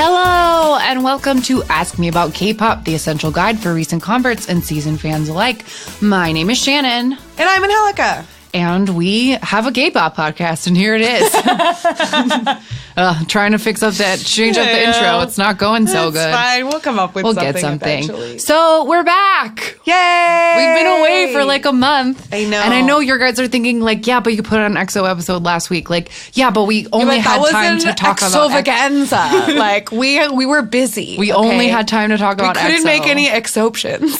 Hello, and welcome to Ask Me About K-Pop, the essential guide for recent converts and seasoned fans alike. My name is Shannon. And I'm Angelica. And we have a K-pop podcast, and here it is. Trying to fix up that, change up the intro. It's not going so good. It's fine. We'll come up with something. Get something. Eventually. So we're back. Yay! We've been away for like a month. I know. And I know your guys are thinking like, yeah, but you put an EXO episode last week. Like, yeah, but we only had time to talk about extravaganza. Like we were busy. We only had time to talk about EXO. We couldn't make any exceptions.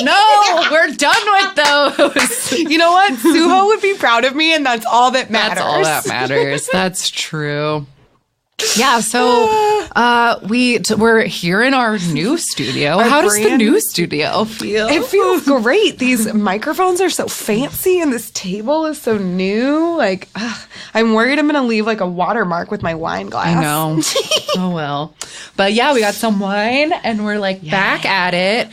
No, we're done with those. You know what? Suho would be proud of me, and that's all that matters. That's all that matters. That's true. Yeah, so we're here in our new studio. How does the new studio feel? It feels great. These microphones are so fancy, and this table is so new. Like, I'm worried I'm going to leave like a watermark with my wine glass. I know. Oh, well. But yeah, we got some wine, and we're like back at it.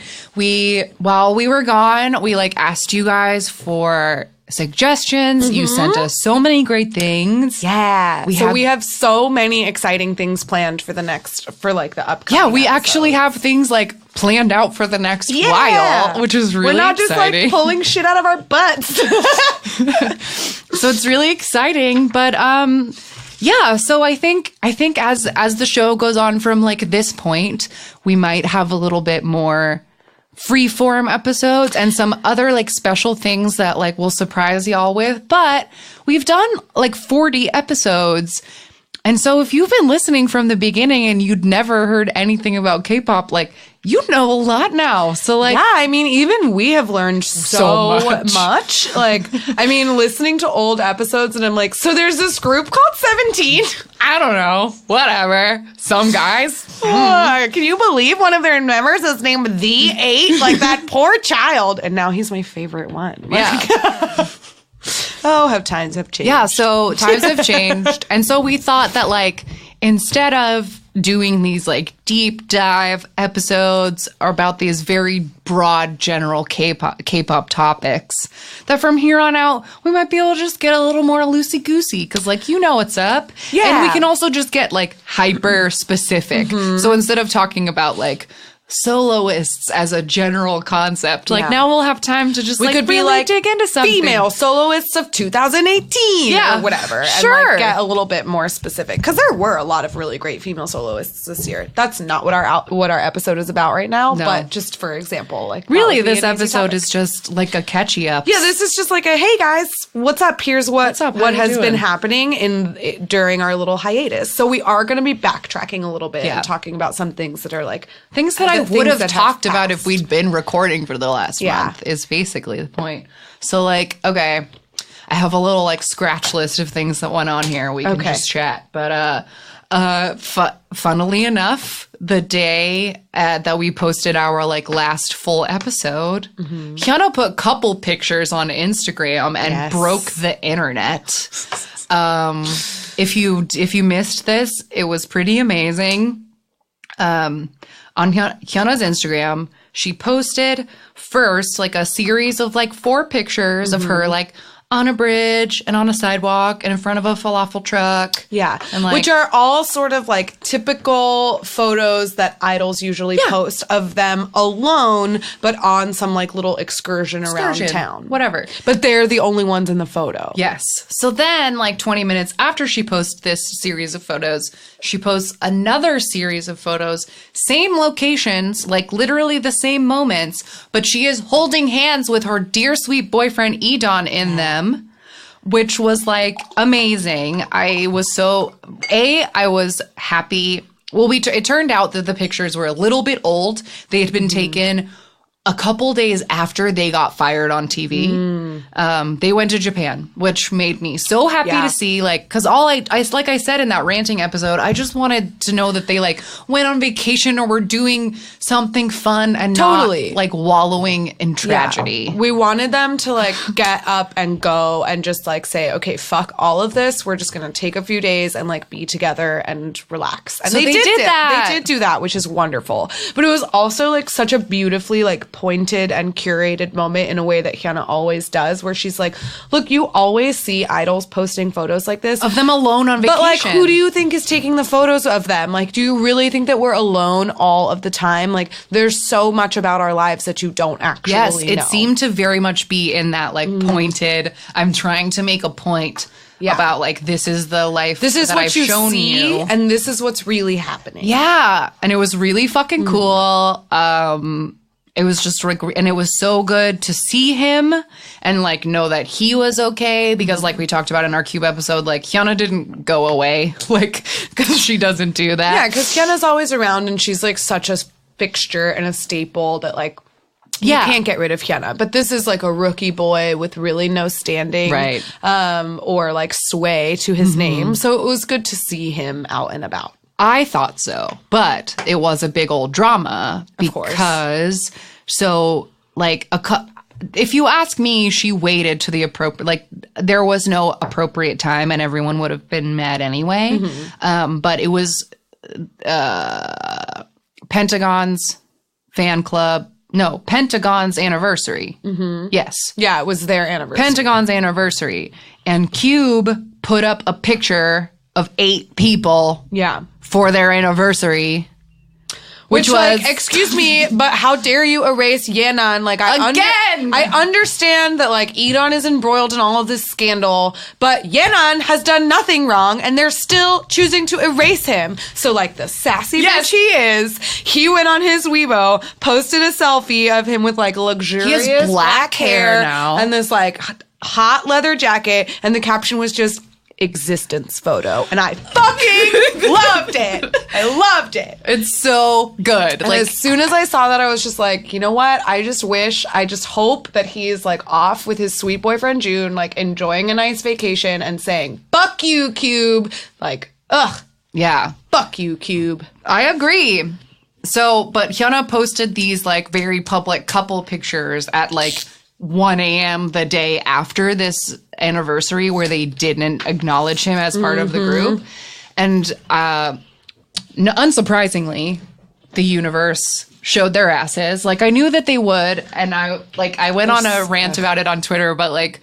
While we were gone, we like asked you guys for suggestions. Mm-hmm. You sent us so many great things. Yeah. We have so many exciting things planned for the upcoming Yeah, we episode. actually have things like planned out for the next while, which is really exciting. We're not just like pulling shit out of our butts. So it's really exciting, but yeah, so I think as the show goes on from like this point, we might have a little bit more free-form episodes and some other like special things that like we'll surprise y'all with. But we've done like 40 episodes. And so if you've been listening from the beginning and you'd never heard anything about K-pop, like you know a lot now. So like, yeah, I mean, even we have learned so much. Like, I mean, listening to old episodes and I'm like, so there's this group called 17. I don't know, whatever. Some guys. Can you believe one of their members is named The 8? Like that poor child. And now he's my favorite one. Yeah. Oh, how times have changed. Yeah, so times have changed. And so we thought that, like, instead of doing these, like, deep dive episodes about these very broad, general K-pop topics, that from here on out, we might be able to just get a little more loosey-goosey because, like, you know what's up. Yeah. And we can also just get, like, hyper-specific. Mm-hmm. So instead of talking about, like, soloists as a general concept, like now we'll have time to just could really be like dig into something. Female soloists of 2018 or whatever. Sure. And like get a little bit more specific because there were a lot of really great female soloists this year. That's not what our episode is about right now, but just for example, like really this episode is just like a catchy up. Yeah, this is just like a hey guys, what's up? Here's what has been happening during our little hiatus. So we are going to be backtracking a little bit and talking about some things that are like things that I would have talked about if we'd been recording for the last month is basically the point. So like, okay, I have a little like scratch list of things that went on here. We can just chat. But funnily enough, the day that we posted our like last full episode, Hyuna put a couple pictures on Instagram and broke the internet. If you missed this, it was pretty amazing. On Hyuna's Instagram, she posted first like a series of like 4 pictures of her like on a bridge and on a sidewalk and in front of a falafel truck. Yeah. And like, which are all sort of like typical photos that idols usually post of them alone, but on some like little excursion around town. Whatever. But they're the only ones in the photo. Yes. So then like 20 minutes after she posts this series of photos, she posts another series of photos, same locations, like literally the same moments, but she is holding hands with her dear sweet boyfriend Edon in them. Which was like amazing. I was happy. Well, it turned out that the pictures were a little bit old. They had been taken a couple days after they got fired on TV. They went to Japan, which made me so happy to see, like, because like I said in that ranting episode, I just wanted to know that they like went on vacation or were doing something fun and not like wallowing in tragedy. Yeah. We wanted them to like get up and go and just like say, okay, fuck all of this. We're just going to take a few days and like be together and relax. And so they did that. They did do that, which is wonderful. But it was also like such a beautifully like pointed and curated moment in a way that Hyuna always does, where she's like, look, you always see idols posting photos like this. Of them alone on vacation. But, like, who do you think is taking the photos of them? Like, do you really think that we're alone all of the time? Like, there's so much about our lives that you don't actually know. Yes, it seemed to very much be in that, like, pointed, I'm trying to make a point about, like, this is the life that I've shown you. And this is what's really happening. Yeah. And it was really fucking cool. It was just, and it was so good to see him and, like, know that he was okay. Because, like we talked about in our Cube episode, like, Hyuna didn't go away, like, because she doesn't do that. Yeah, because Hyuna's always around and she's, like, such a fixture and a staple that, like, you can't get rid of Hyuna. But this is, like, a rookie boy with really no standing. Right. Or, like, sway to his name. So it was good to see him out and about. I thought so, but it was a big old drama because, so, like, if you ask me, she waited to the appropriate, like, there was no appropriate time and everyone would have been mad anyway. But it was Pentagon's anniversary. Yes. Yeah, it was their anniversary. Pentagon's anniversary. And Cube put up a picture of 8 people. Yeah. For their anniversary. Which was, like, excuse me, but how dare you erase Yenan? Like, I understand that, like, Edon is embroiled in all of this scandal, but Yenan has done nothing wrong, and they're still choosing to erase him. So, like, the sassy bitch he is, he went on his Weibo, posted a selfie of him with, like, luxurious he has black hair now. And this, like, hot leather jacket, and the caption was just, existence photo, and I fucking loved it. I loved it. It's so good. And, like, as soon as I saw that, I was just like, you know what? I just hope that he's, like, off with his sweet boyfriend June, like, enjoying a nice vacation and saying, fuck you, Cube. Like, ugh. Yeah. Fuck you, Cube. I agree. So, but Hyuna posted these, like, very public couple pictures at, like, 1 a.m. the day after this anniversary where they didn't acknowledge him as part of the group. And unsurprisingly, the universe showed their asses. Like, I knew that they would. And I went on a rant about it on Twitter, but, like,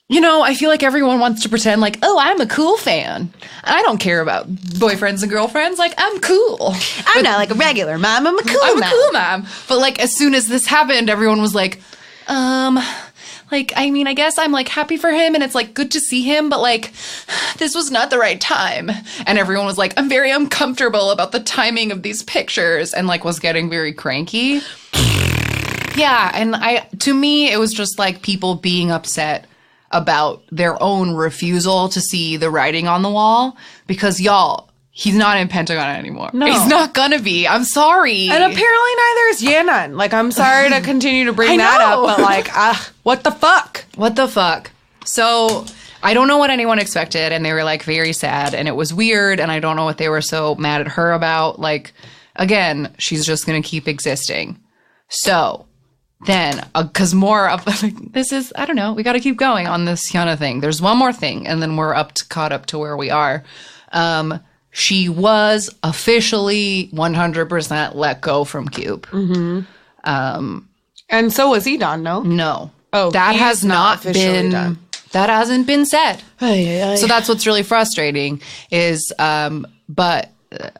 you know, I feel like everyone wants to pretend like, oh, I'm a cool fan. I don't care about boyfriends and girlfriends. Like, I'm cool. I'm not like a regular mom. I'm a cool mom. But, like, as soon as this happened, everyone was like, like, I mean, I guess I'm, like, happy for him and it's, like, good to see him, but, like, this was not the right time. And everyone was like, I'm very uncomfortable about the timing of these pictures and, like, was getting very cranky. Yeah, and to me, it was just, like, people being upset about their own refusal to see the writing on the wall because, y'all, he's not in Pentagon anymore. No. He's not gonna be. I'm sorry. And apparently neither is Yenan. Like, I'm sorry to continue to bring that up, but, like, what the fuck? What the fuck? So, I don't know what anyone expected, and they were, like, very sad, and it was weird, and I don't know what they were so mad at her about. Like, again, she's just gonna keep existing. So, then, because more of, like, this is, I don't know, we gotta keep going on this Hyuna thing. There's one more thing, and then we're caught up to where we are. She was officially 100% let go from Cube. And so was Edon, no? No. Oh, that has not been done. That hasn't been said. So that's what's really frustrating is, but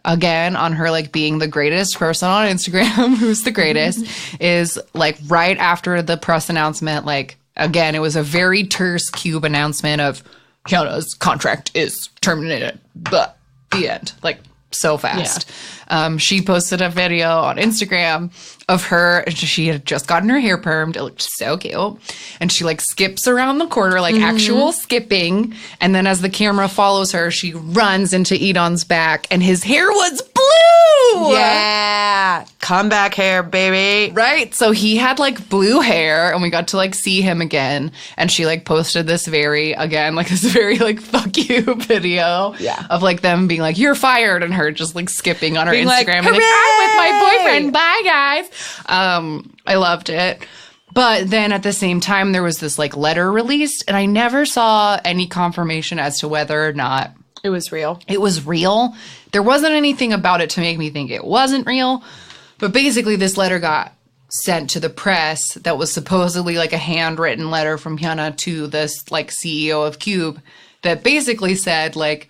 again, on her, like, being the greatest person on Instagram, who's the greatest, is, like, right after the press announcement, like, again, it was a very terse Cube announcement of Hyuna's contract is terminated. But the end. Like, so fast. Yeah. She posted a video on Instagram of her. She had just gotten her hair permed. It looked so cute. And she, like, skips around the corner, like, actual skipping. And then as the camera follows her, she runs into Edon's back, and his hair was blue! Yeah! Comeback hair, baby! Right? So he had, like, blue hair, and we got to, like, see him again. And she, like, posted this very, like, fuck you video. Yeah. Of, like, them being like, you're fired, and her just, like, skipping on her being Instagram. Like, and, like, I'm with my boyfriend. Bye, guys. I loved it. But then at the same time, there was this, like, letter released, and I never saw any confirmation as to whether or not it was real. It was real. There wasn't anything about it to make me think it wasn't real. But basically, this letter got sent to the press that was supposedly like a handwritten letter from Hyuna to this like CEO of Kpop that basically said like,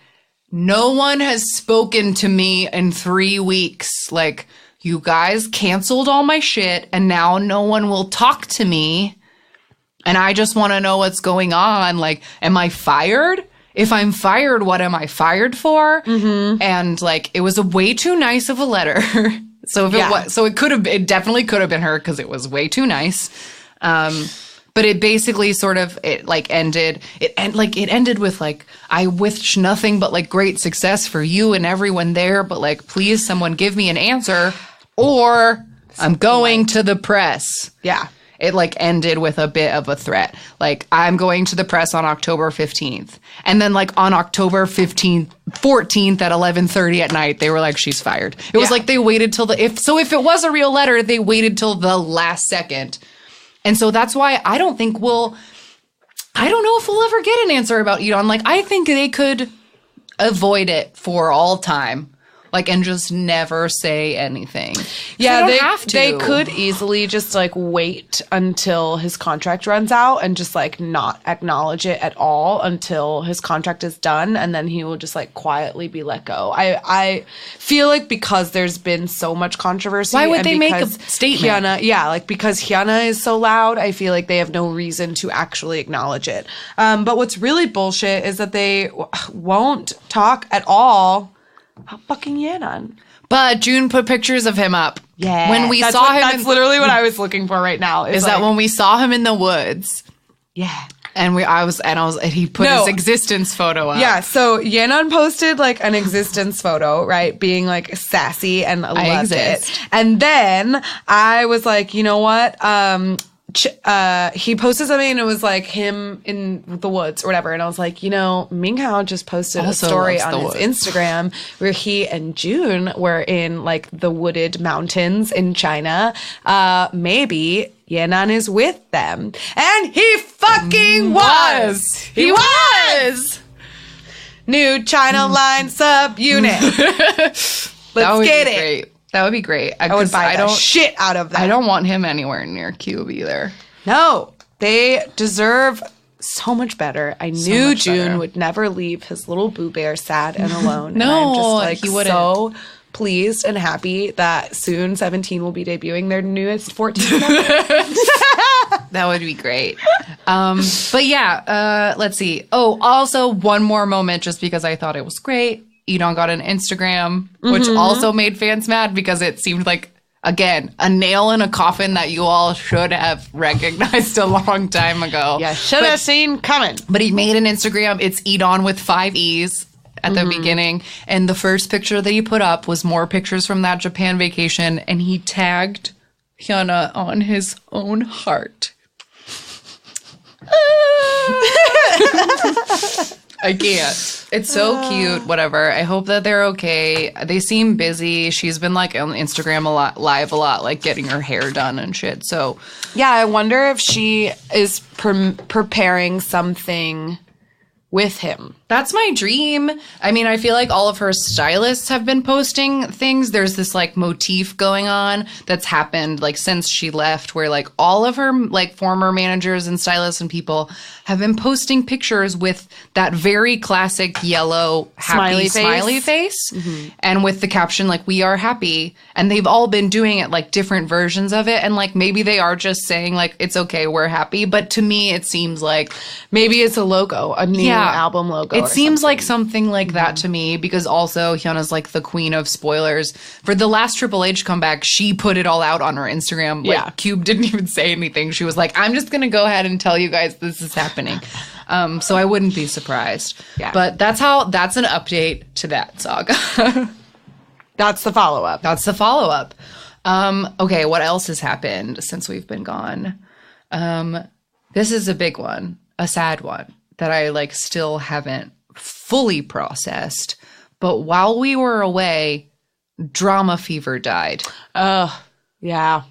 no one has spoken to me in 3 weeks. Like, you guys canceled all my shit and now no one will talk to me. And I just want to know what's going on. Like, am I fired? If I'm fired, what am I fired for? Mm-hmm. And like, it was a way too nice of a letter. So if it was, so it definitely could have been her because it was way too nice. But it basically sort of ended with like, I wish nothing but like great success for you and everyone there, but like please someone give me an answer or I'm going to the press. Yeah. It like ended with a bit of a threat. Like, I'm going to the press on October 15th. And then like on October 14th at 11:30 at night, they were like, she's fired. It was like they waited till if it was a real letter, they waited till the last second. And so that's why I don't know if we'll ever get an answer about Eon. Like, I think they could avoid it for all time. Like, and just never say anything. Yeah, they have to. They could easily just, like, wait until his contract runs out and just, like, not acknowledge it at all until his contract is done, and then he will just, like, quietly be let go. I feel like because there's been so much controversy. Why would they make a statement? Because Hyuna is so loud, I feel like they have no reason to actually acknowledge it. But what's really bullshit is that they won't talk at all about fucking Yenon. But June put pictures of him up. Yeah. When we saw him. That's literally what I was looking for right now. Is like, that when we saw him in the woods. Yeah. And he put his existence photo up. Yeah, so Yenon posted like an existence photo, right? Being like sassy and loved it. And then I was like, you know what? He posted something and it was like him in the woods or whatever. And I was like, Minghao just posted a story on his Instagram where he and June were in like the wooded mountains in China. Maybe Yenon is with them. And he fucking was! He was! New China Line subunit. Let's get it. Great. That would be great. I would buy the shit out of that. I don't want him anywhere near Kpop either. No, they deserve so much better. I knew June would never leave his little Boo Bear sad and alone. No, and I'm just like he wouldn't. So pleased and happy that soon 17 will be debuting their newest 14 member. That would be great. But yeah, let's see. Oh, also one more moment just because I thought it was great. Eon got an Instagram, which also made fans mad because it seemed like, again, a nail in a coffin that you all should have recognized a long time ago. Yeah, should have seen coming. But he made an Instagram. It's Eon with 5 E's at the beginning. And the first picture that he put up was more pictures from that Japan vacation. And he tagged Hyuna on his own heart. I can't. It's so cute. Whatever. I hope that they're okay. They seem busy. She's been like on Instagram live a lot, like getting her hair done and shit. So yeah, I wonder if she is preparing something with him. That's my dream. I mean, I feel like all of her stylists have been posting things. There's this like motif going on that's happened like since she left where like all of her like former managers and stylists and people have been posting pictures with that very classic yellow happy smiley face. Mm-hmm. And with the caption like, we are happy. And they've all been doing it like different versions of it. And like maybe they are just saying like, it's okay, we're happy. But to me, it seems like maybe it's a logo, a new album logo. It seems like something like that to me because also Hyuna's like the queen of spoilers. For the last Triple H comeback, she put it all out on her Instagram. Like Cube didn't even say anything. She was like, I'm just going to go ahead and tell you guys this is happening. So I wouldn't be surprised. Yeah. But that's an update to that saga. That's the follow-up. Okay, what else has happened since we've been gone? This is a big one, a sad one that I like still haven't fully processed. But while we were away, Drama Fever died. Yeah.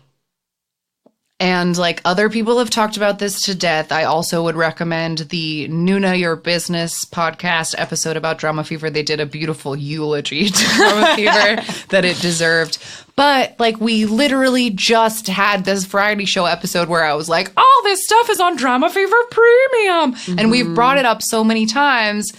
And like other people have talked about this to death. I also would recommend the Nuna Your Business podcast episode about Drama Fever. They did a beautiful eulogy to Drama Fever that it deserved. But like we literally just had this variety show episode where I was like, all this stuff is on Drama Fever Premium. And we've brought it up so many times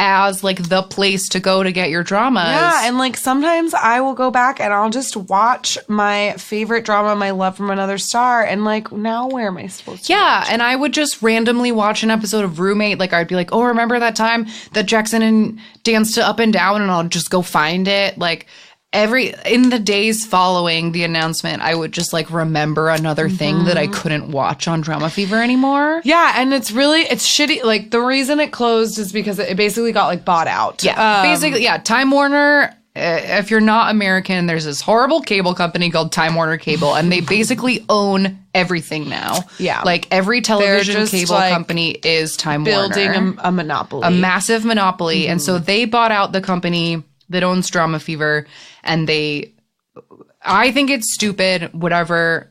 as like the place to go to get your dramas. Yeah, and like sometimes I will go back and I'll just watch my favorite drama, My Love from Another Star, and like, now where am I supposed to watch? And I would just randomly watch an episode of Roommate. Like I'd be like, oh, remember that time that Jackson and danced to Up and Down, and I'll just go find it. Like in the days following the announcement, I would just like remember another thing that I couldn't watch on Drama Fever anymore. Yeah, and it's shitty. Like the reason it closed is because it basically got like bought out. Yeah, basically, Time Warner. If you're not American, there's this horrible cable company called Time Warner Cable, and they basically own everything now. Yeah, like every television cable company is Time Warner, building a monopoly, a massive monopoly, and so they bought out the company that owns Drama Fever, and I think it's stupid, whatever.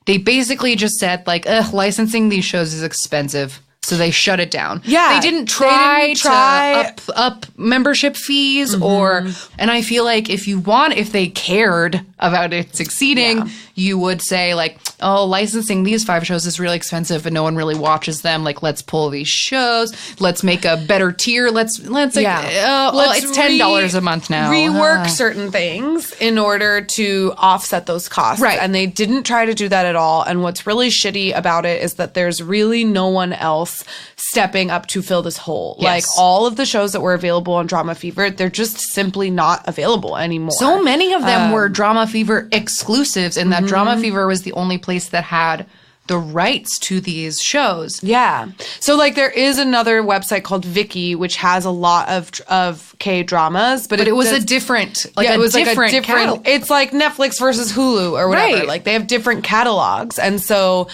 They basically just said, like, licensing these shows is expensive, so they shut it down. Yeah. They didn't try to up membership fees and I feel like if they cared about it succeeding, you would say, like, oh, licensing these 5 shows is really expensive and no one really watches them. Like, let's pull these shows. Let's make a better tier. Let's it's $10 a month now. Rework certain things in order to offset those costs. Right. And they didn't try to do that at all. And what's really shitty about it is that there's really no one else stepping up to fill this hole. Yes. Like all of the shows that were available on Drama Fever, they're just simply not available anymore. So many of them were Drama Fever exclusives, and that Drama Fever was the only place that had the rights to these shows. Yeah. So like there is another website called Viki, which has a lot of K-dramas, but it was a different catalog. It's like Netflix versus Hulu or whatever. Right. Like they have different catalogs. And so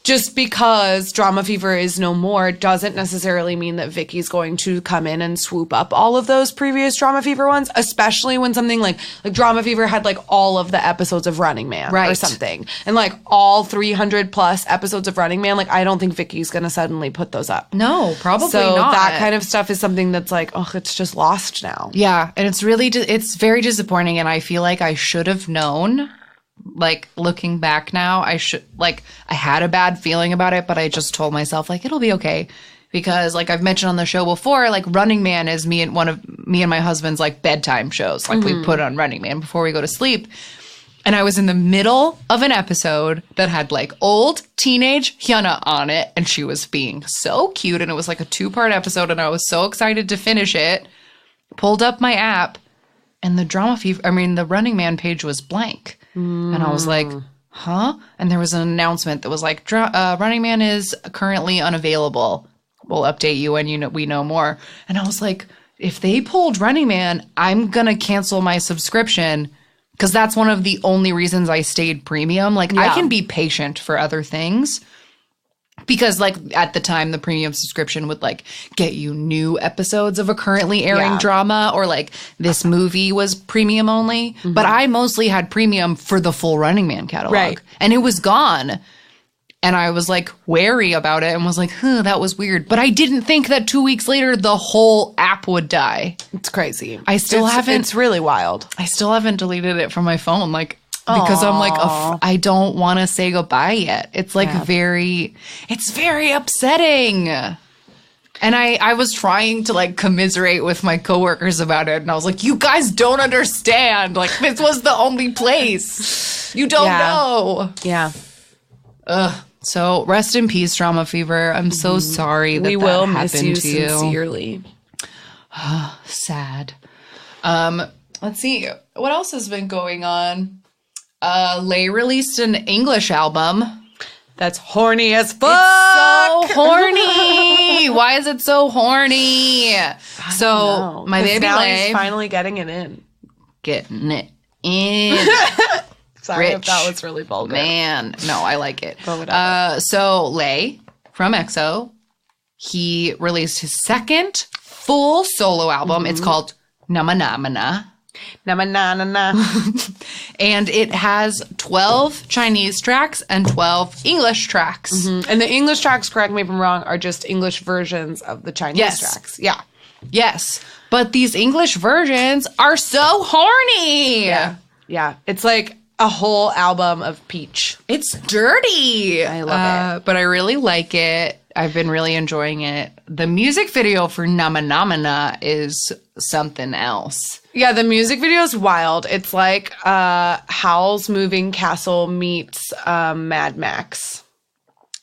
just because Drama Fever is no more doesn't necessarily mean that Viki's going to come in and swoop up all of those previous Drama Fever ones, especially when something like Drama Fever had like all of the episodes of Running Man or something. And like all 300 plus episodes of Running Man, like I don't think Viki's going to suddenly put those up. No, probably not. So that kind of stuff is something that's like, oh, it's just lost now. Yeah, and it's very disappointing, and I feel like I should have known. Like looking back now, I had a bad feeling about it, but I just told myself like it'll be okay because like I've mentioned on the show before, like Running Man is one of me and my husband's like bedtime shows. Like we put on Running Man before we go to sleep. And I was in the middle of an episode that had like old teenage Hyuna on it, and she was being so cute, and it was like a 2-part episode, and I was so excited to finish it. Pulled up my app, and the Running Man page was blank. And I was like, huh? And there was an announcement that was like, Running Man is currently unavailable. We'll update you when we know more. And I was like, if they pulled Running Man, I'm going to cancel my subscription because that's one of the only reasons I stayed premium. Like, I can be patient for other things. Because, like, at the time, the premium subscription would, like, get you new episodes of a currently airing drama, or, like, this movie was premium only. But I mostly had premium for the full Running Man catalog. Right. And it was gone. And I was, like, wary about it and was like, that was weird. But I didn't think that 2 weeks later, the whole app would die. It's crazy. It's really wild. I still haven't deleted it from my phone. Like, because I'm like, I don't want to say goodbye yet. It's like it's very upsetting. And I was trying to like commiserate with my coworkers about it. And I was like, you guys don't understand. Like, this was the only place. You don't know. Yeah. So rest in peace, Drama Fever. I'm so sorry that we will happened miss you to you. Sincerely. Sad. Let's see. What else has been going on? Lay released an English album. That's horny as fuck. It's so horny. Why is it so horny? So my baby Lay finally getting it in. Getting it in. Sorry if that was really vulgar. Man, no, I like it. So Lay from EXO, he released his second full solo album. It's called Nama Nama Na. Nama na na na. And it has 12 Chinese tracks and 12 English tracks. And the English tracks, correct me if I'm wrong, are just English versions of the Chinese tracks. Yeah. Yes. But these English versions are so horny. Yeah. Yeah. It's like a whole album of peach. It's dirty. I love it. But I really like it. I've been really enjoying it. The music video for Nama Nama Na is something else. Yeah, the music video is wild. It's like Howl's Moving Castle meets Mad Max.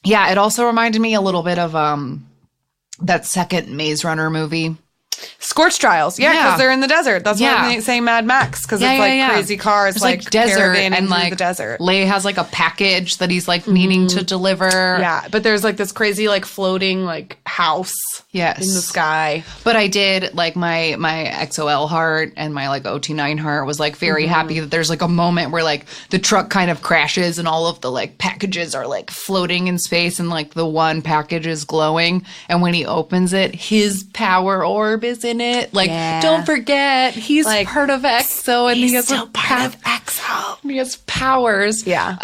Yeah, it also reminded me a little bit of that second Maze Runner movie. Scorch Trials. Yeah, because they're in the desert. That's why I'm saying Mad Max, because it's like crazy cars, like desert and like the desert. Lei has like a package that he's like needing to deliver. Yeah, but there's like this crazy like floating like house in the sky. But I did like my XOL heart and my like OT9 heart was like very happy that there's like a moment where like the truck kind of crashes and all of the like packages are like floating in space and like the one package is glowing, and when he opens it, his power orb is in it. Like, don't forget, he's like, part of EXO, and he has still part of EXO. He has powers. Yeah.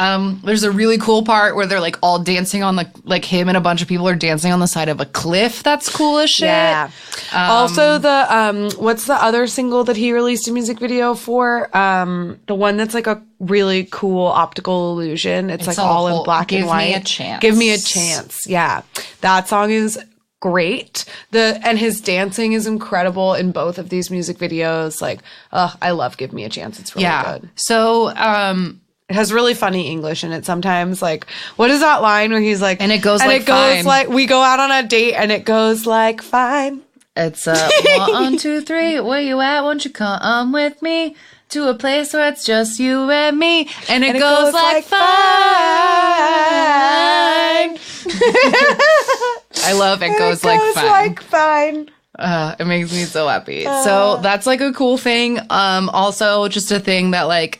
There's a really cool part where they're like all dancing on the like him and a bunch of people are dancing on the side of a cliff. That's cool as shit. Yeah. Also, the what's the other single that he released a music video for? The one that's like a really cool optical illusion. It's like all in black and white. Give Me a Chance. Give Me a Chance. Yeah. That song is great. And his dancing is incredible in both of these music videos. Like, I love Give Me a Chance. It's really good. So, it has really funny English in it sometimes. Like, what is that line where he's like, and it goes like, we go out on a date and it goes like, fine. It's 1, 2, 3. Where you at? Won't you come with me to a place where it's just you and me? And it goes like fine. I love it. Goes like fine. It makes me so happy. So that's like a cool thing. Also, just a thing that like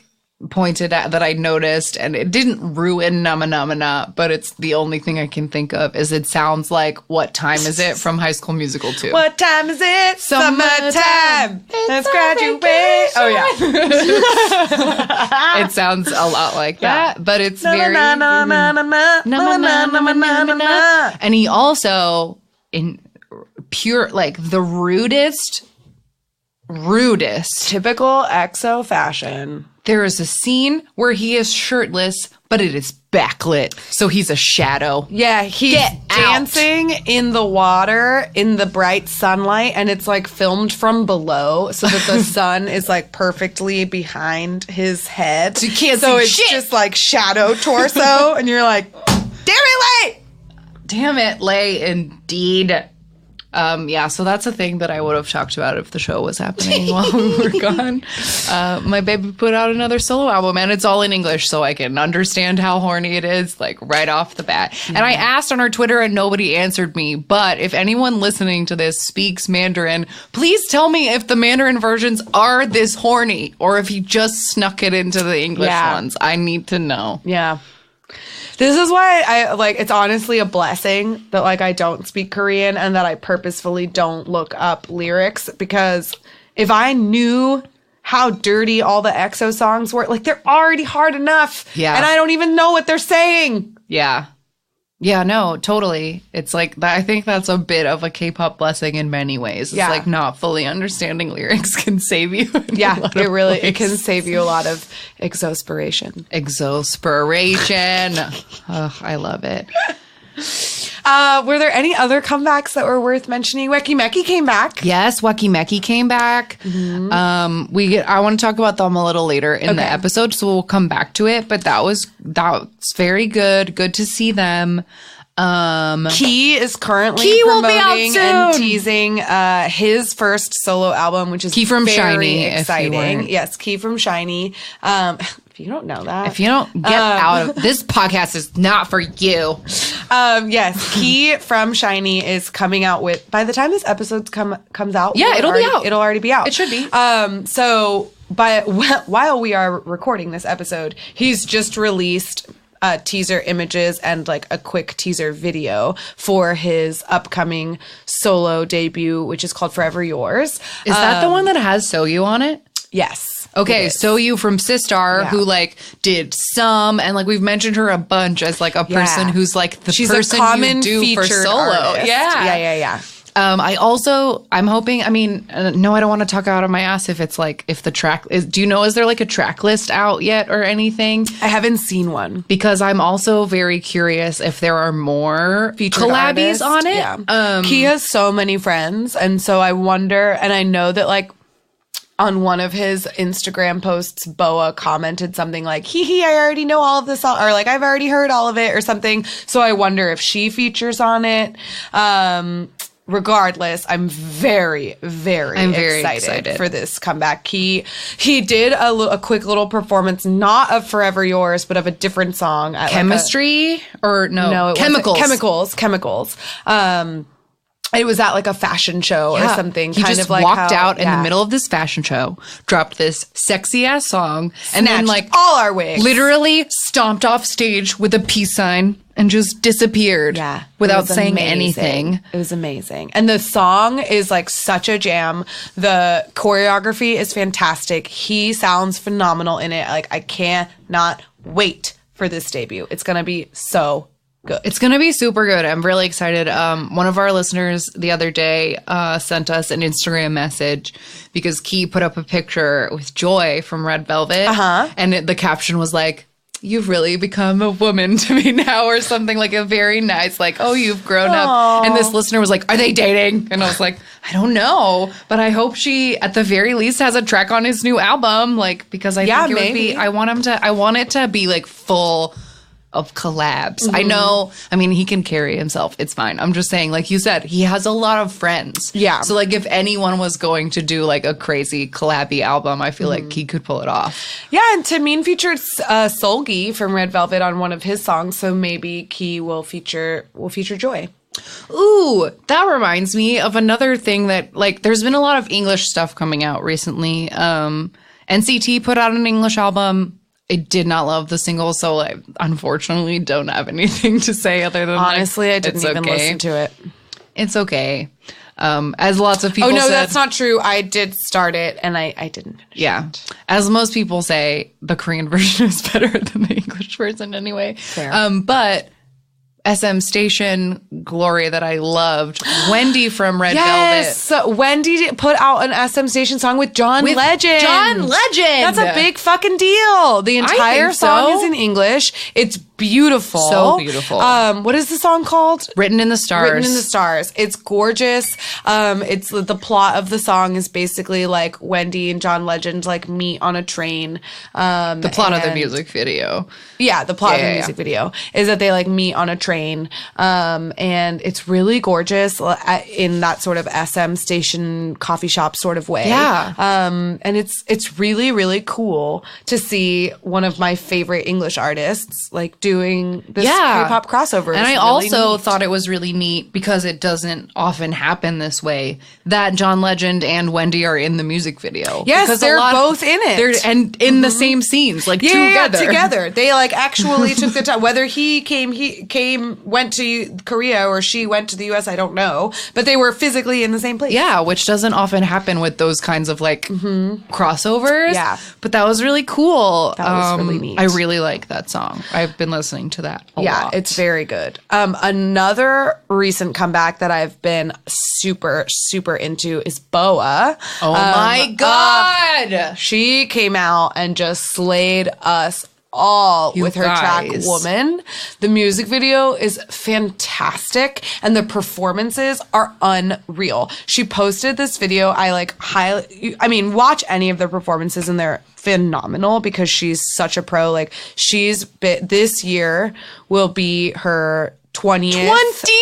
pointed at that I noticed, and it didn't ruin Nama Nama Na, but it's the only thing I can think of is it sounds like What Time Is It from High School Musical 2. What time is it? Summertime. Let's graduate. Oh yeah. It sounds a lot like that, but it's very and he also in pure like the rudest typical EXO fashion. There is a scene where he is shirtless, but it is backlit, so he's a shadow. Yeah, he's dancing in the water in the bright sunlight, and it's like filmed from below so that the sun is like perfectly behind his head. So you can't see it's shit. Just like shadow torso, and you're like, damn it, Lei! Damn it, Lei, indeed. So that's a thing that I would have talked about if the show was happening while we were gone. My baby put out another solo album, and it's all in English, so I can understand how horny it is, like, right off the bat. Mm-hmm. And I asked on her Twitter, and nobody answered me. But if anyone listening to this speaks Mandarin, please tell me if the Mandarin versions are this horny, or if he just snuck it into the English ones. I need to know. Yeah. This is why I like it's honestly a blessing that like I don't speak Korean and that I purposefully don't look up lyrics, because if I knew how dirty all the EXO songs were, like they're already hard enough. Yeah. And I don't even know what they're saying. Yeah. Yeah, no, totally. It's like, I think that's a bit of a K-pop blessing in many ways. It's like not fully understanding lyrics can save you. Yeah, it can save you a lot of exospiration. Oh, I love it. Were there any other comebacks that were worth mentioning? Weki Meki came back. Yes, Weki Meki came back. Mm-hmm. I want to talk about them a little later in the episode, so we'll come back to it. But that's very good. Good to see them. Key is currently promoting and teasing his first solo album, which is Key from Shiny, exciting. Yes, Key from Shiny. If you don't know that. If you don't get out of this podcast is not for you. Yes, Key from Shiny is coming out with, by the time this episode comes out. Yeah, it'll be out. It'll already be out. It should be. So while we are recording this episode, he's just released teaser images and like a quick teaser video for his upcoming solo debut, which is called Forever Yours. Is that the one that has Soyu on it? Yes. Okay, Soyu from Sistar, who like did some, and like we've mentioned her a bunch as like a person who's like the She's person a common you do for solo. Artist. Yeah. I'm hoping, I mean, no, I don't want to talk out of my ass if it's like, if the track is, do you know, is there like a track list out yet or anything? I haven't seen one. Because I'm also very curious if there are more featured collabs on it. Yeah. He has so many friends. And so I wonder, and I know that like on one of his Instagram posts, Boa commented something like, I already know all of this, or like, I've already heard all of it or something. So I wonder if she features on it. Regardless, I'm very, very excited for this comeback. He did a quick little performance, not of Forever Yours, but of a different song. Chemistry? No, Chemicals. It was at like a fashion show or something. He just walked out in the middle of this fashion show, dropped this sexy ass song, and then like all our wigs. Literally stomped off stage with a peace sign and just disappeared without saying anything. It was amazing. And the song is like such a jam. The choreography is fantastic. He sounds phenomenal in it. Like I cannot wait for this debut. It's going to be so good. It's going to be super good. I'm really excited. One of our listeners the other day sent us an Instagram message because Key put up a picture with Joy from Red Velvet. And the caption was like, "You've really become a woman to me now," or something like a very nice, like, "Oh, you've grown up." And this listener was like, "Are they dating?" And I was like, I don't know, but I hope she at the very least has a track on his new album, like, because I think it would be, I want it to be like full of collabs. I know, I mean, he can carry himself. It's fine. I'm just saying, like you said, he has a lot of friends. Yeah. So, like, if anyone was going to do, like, a crazy collabby album, I feel like he could pull it off. Yeah, and Taemin featured Solgi from Red Velvet on one of his songs, so maybe Key will feature Joy. Ooh, that reminds me of another thing that, like, there's been a lot of English stuff coming out recently. NCT put out an English album. I did not love the single, so I unfortunately don't have anything to say other than honestly, I didn't even listen to it. It's okay. As lots of people said. Oh, no, that's not true. I did start it, and I didn't finish it. As most people say, the Korean version is better than the English version anyway. Fair. But SM Station Glory that I loved. Wendy from Red Velvet. Yes, Wendy put out an SM Station song with John Legend. John Legend! That's a big fucking deal. The entire song is in English. It's beautiful. So beautiful. What is the song called? Written in the Stars. Written in the Stars. It's gorgeous. It's the plot of the song is basically like Wendy and John Legend like meet on a train. The plot of the music video. Yeah, the plot of the music video is that they like meet on a train. And it's really gorgeous in that sort of SM Station coffee shop sort of way. Yeah. And it's really, really cool to see one of my favorite English artists like doing this K-pop crossover. And I also thought it was really neat because it doesn't often happen this way that John Legend and Wendy are in the music video. Yes, because they're both in it. And in the same scenes, like together. They like actually took the time. Whether he went to Korea or she went to the US, I don't know. But they were physically in the same place. Yeah, which doesn't often happen with those kinds of like crossovers. Yeah. But that was really cool. That was really neat. I really like that song. I've been listening to that a lot. It's very good. Another recent comeback that I've been super, super into is Boa. Oh my God. She came out and just slayed us all with her track Woman. The music video is fantastic and the performances are unreal. She posted this video. Watch any of the performances and they're phenomenal because she's such a pro. Like this year will be her 20th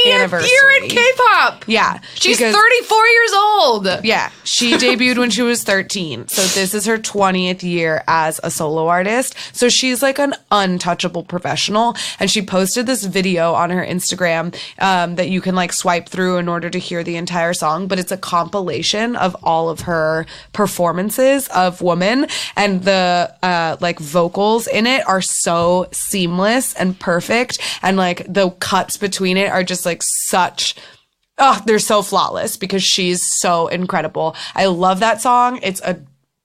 anniversary. Year in K-pop. Yeah. She's 34 years old. Yeah. She debuted when she was 13. So this is her 20th year as a solo artist. So she's like an untouchable professional. And she posted this video on her Instagram that you can like swipe through in order to hear the entire song. But it's a compilation of all of her performances of Woman. And the like vocals in it are so seamless and perfect. And like the cuts between it are just like they're so flawless because she's so incredible. I love that song. It's a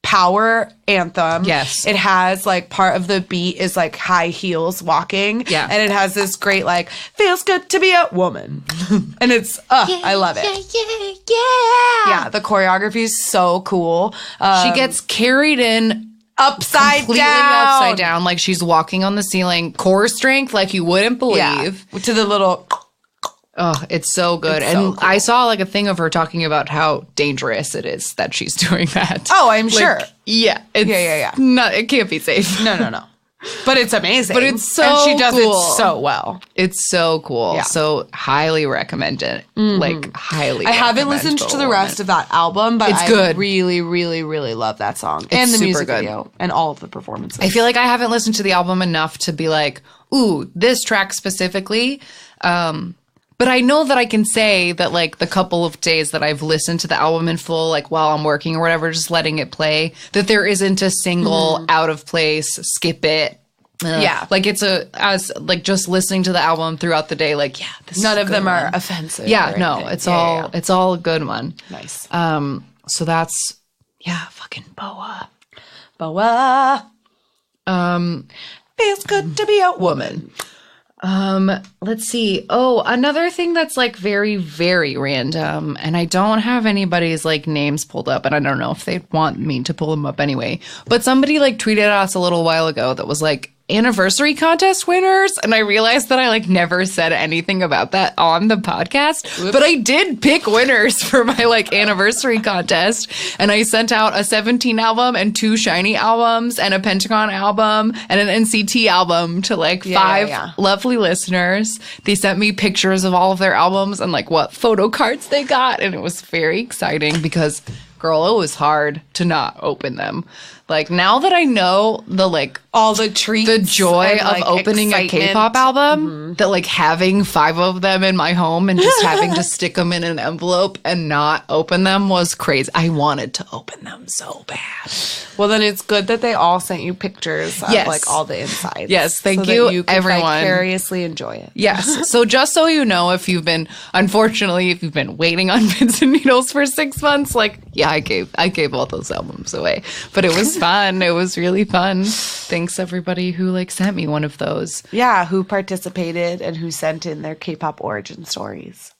power anthem. Yes. It has like part of the beat is like high heels walking. Yeah. And it has this great like feels good to be a woman. And it's I love it. Yeah, the choreography is so cool. She gets carried in completely upside down, like she's walking on the ceiling. Core strength like you wouldn't believe. Yeah. To the little Oh, it's so good. And so cool. I saw like a thing of her talking about how dangerous it is that she's doing that. Oh, I'm sure. Yeah. Yeah. It can't be safe. No. But it's amazing. But it's so and she does cool. it so well. It's so cool. Yeah. So highly recommend it. Like highly. I haven't listened to the rest of that album, but it's good. I really, really, really love that song and the super music good. video and all of the performances. I feel like I haven't listened to the album enough to be like, ooh, this track specifically. But I know that I can say that, like, the couple of days that I've listened to the album in full, like, while I'm working or whatever, just letting it play, that there isn't a single out of place, skip it. Yeah. Like, it's just listening to the album throughout the day, like, yeah, this None is of a good them are one. offensive. Yeah, or no, anything. it's all a good one. Nice. So that's, fucking Boa. Feels good to be a woman. Let's see. Oh, another thing that's like very, very random, and I don't have anybody's like names pulled up, and I don't know if they'd want me to pull them up anyway. But somebody like tweeted us a little while ago that was like anniversary contest winners, and I realized that I like never said anything about that on the podcast. Whoops. But I did pick winners for my like anniversary contest, and I sent out a 17 album and 2 Shiny albums and a Pentagon album and an NCT album to like 5 lovely listeners. They sent me pictures of all of their albums and like what photo cards they got, and it was very exciting because girl, it was hard to not open them. Like, now that I know the, like, all the treats, the joy and, like, of opening excitement. a K-pop album, that, like, having 5 of them in my home and just having to stick them in an envelope and not open them was crazy. I wanted to open them so bad. Well, then it's good that they all sent you pictures of, like, all the insides. Yes, thank so you, that you can everyone. vicariously enjoy it. Yes. So just so you know, if you've been waiting on pins and needles for 6 months, like, yeah, I gave all those albums away. But it was fun. It was really fun. Thanks everybody who like sent me one of those. Yeah, who participated and who sent in their K-pop origin stories.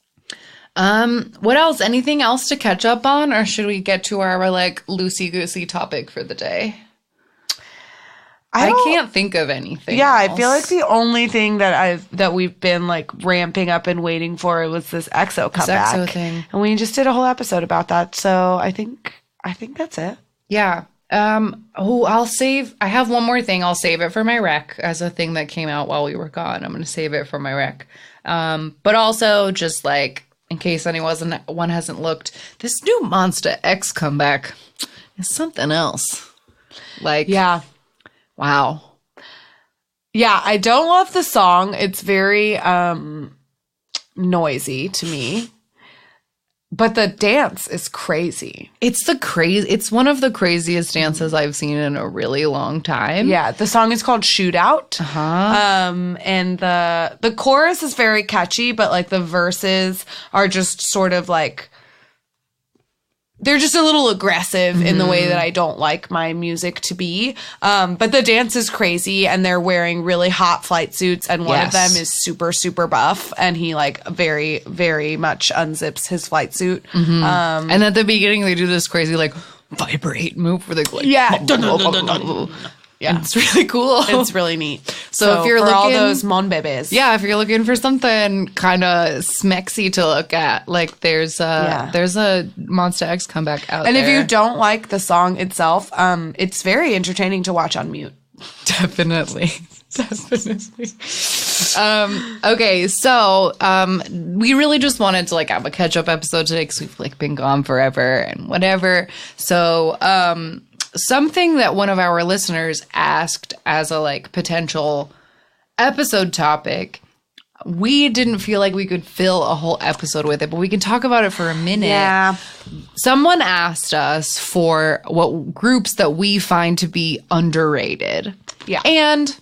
What else? Anything else to catch up on, or should we get to our like loosey-goosey topic for the day? I can't think of anything. Yeah, else. I feel like the only thing that we've been like ramping up and waiting for was this EXO comeback. EXO thing. And we just did a whole episode about that. So I think that's it. Yeah. I have one more thing. I'll save it for my rec as a thing that came out while we were gone. I'm going to save it for my rec. But also just like, in case anyone hasn't looked, this new Monsta X comeback is something else. Like, yeah. Wow. Yeah, I don't love the song. It's very noisy to me. But the dance is crazy. It's one of the craziest dances I've seen in a really long time. Yeah, the song is called Shootout. And the chorus is very catchy, but like the verses are just sort of like, they're just a little aggressive in the way that I don't like my music to be. But the dance is crazy, and they're wearing really hot flight suits, and one of them is super, super buff, and he like very, very much unzips his flight suit. And at the beginning, they do this crazy like vibrate move where they go like, yeah, it's really cool. It's really neat. So if you're for looking, all those mon bebes, if you're looking for something kind of smexy to look at, like there's a Monsta X comeback out and there. if you don't like the song itself, it's very entertaining to watch on mute. Definitely. Okay, so we really just wanted to like have a catch up episode today because we've like been gone forever and whatever. So something that one of our listeners asked as a like potential episode topic, we didn't feel like we could fill a whole episode with it, but we can talk about it for a minute. Yeah. Someone asked us for what groups that we find to be underrated. Yeah. And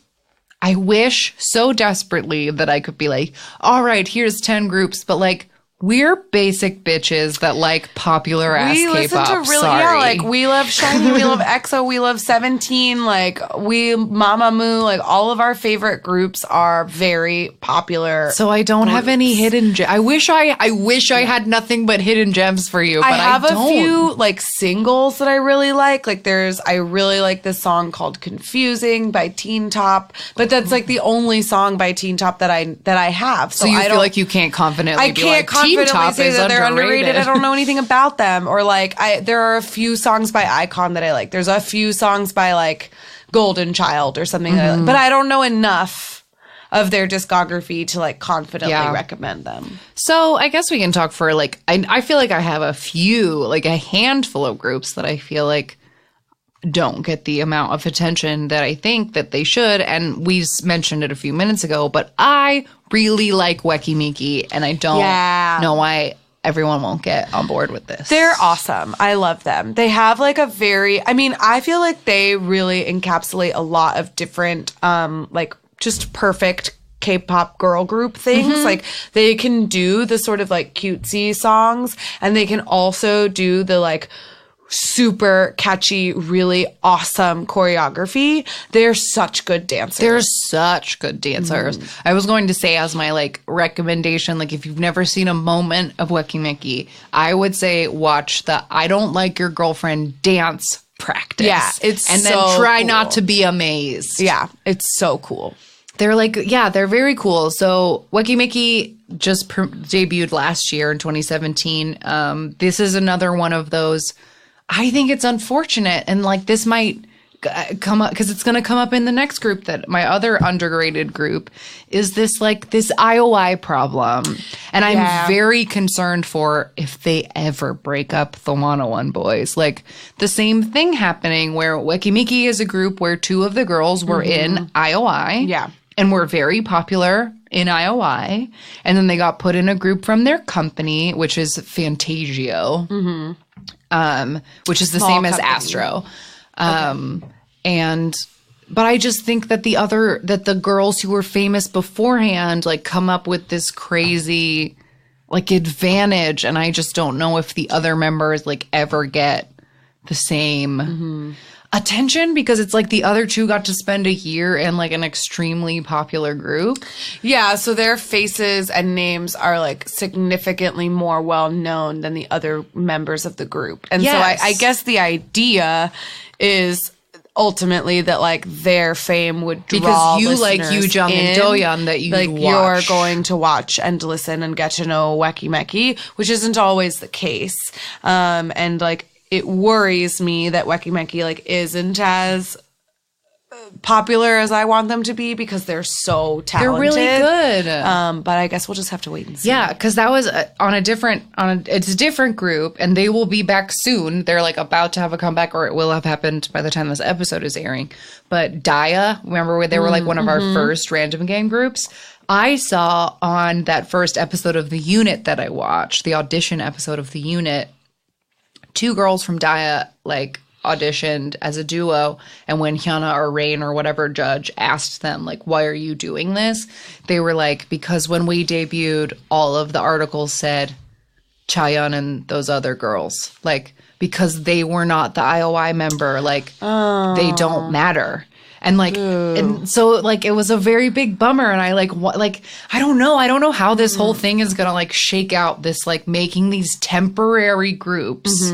I wish so desperately that I could be like, all right, here's 10 groups, but like, We're basic bitches that like popular ass K-pop. Listen to really, yeah, like we love SHINee, we love EXO, we love 17, like we Mamamoo, like all of our favorite groups are very popular. So I don't have any hidden gems. I wish I had nothing but hidden gems for you, but I have a few like singles that I really like. Like I really like this song called Confusing by Teen Top, but that's like the only song by Teen Top that I have. So you feel like you can't confidently Teen Top say is that they're underrated. I don't know anything about them. Or like there are a few songs by Icon that I like. There's a few songs by like Golden Child or something that I like. But I don't know enough of their discography to like confidently recommend them. So I guess we can talk for like I feel like I have a handful of groups that I feel like don't get the amount of attention that I think that they should. And we mentioned it a few minutes ago, but I really like Weki Miki, and I don't know why everyone won't get on board with this. They're awesome. I love them. They have like I feel like they really encapsulate a lot of different, like just perfect K-pop girl group things. Like they can do the sort of like cutesy songs, and they can also do the like super catchy, really awesome choreography. They're such good dancers. They're such good dancers. I was going to say as my like recommendation, like if you've never seen a moment of Weki Miki, I would say watch the I Don't Like Your Girlfriend dance practice. Yeah, then try not to be amazed. Yeah, it's so cool. They're like, they're very cool. So Weki Miki just debuted last year in 2017. This is another one of those. I think it's unfortunate, and like this might come up because it's going to come up in the next group that my other underrated group is this IOI problem, and I'm very concerned for if they ever break up the 101 boys. Like the same thing happening where Weki Miki is a group where two of the girls were in IOI, and were very popular in IOI, and then they got put in a group from their company, which is Fantasio. Which is the same as Astro. But I just think that the girls who were famous beforehand, like come up with this crazy like advantage. And I just don't know if the other members like ever get the same attention, because it's like the other two got to spend a year in like an extremely popular group. Yeah, so their faces and names are like significantly more well known than the other members of the group. And so I guess the idea is ultimately that like their fame would draw because you like Yoo-jung and Do-yeon that you like watch. You're going to watch and listen and get to know Weki Meki, which isn't always the case. And like it worries me that Weki Meki like isn't as popular as I want them to be because they're so talented. They're really good. But I guess we'll just have to wait and see. Yeah, because that was it's a different group, and they will be back soon. They're like about to have a comeback, or it will have happened by the time this episode is airing. But Daya, remember where they were like one of our first random game groups? I saw on that first episode of The Unit that I watched, the audition episode of The Unit, two girls from Daya like auditioned as a duo, and when Hyuna or Rain or whatever judge asked them like, why are you doing this, they were like, because when we debuted, all of the articles said Chaeyeon and those other girls, like because they were not the IOI member, like they don't matter. And like, and so like, it was a very big bummer. And I like, what, like, I don't know how this whole thing is going to like shake out, this like making these temporary groups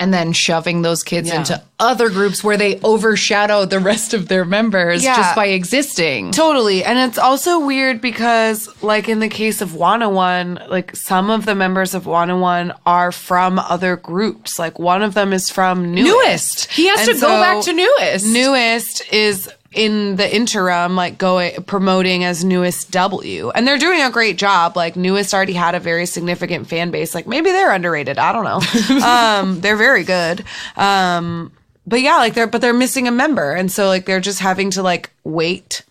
and then shoving those kids into other groups where they overshadow the rest of their members just by existing. Totally. And it's also weird because like in the case of 101, like some of the members of 101 are from other groups. Like one of them is from Newest. He has to go back to Newest. Newest is in the interim, like promoting as Newest W. And they're doing a great job. Like Newest already had a very significant fan base. Like maybe they're underrated. I don't know. They're very good. But yeah, like they're missing a member. And so like they're just having to like wait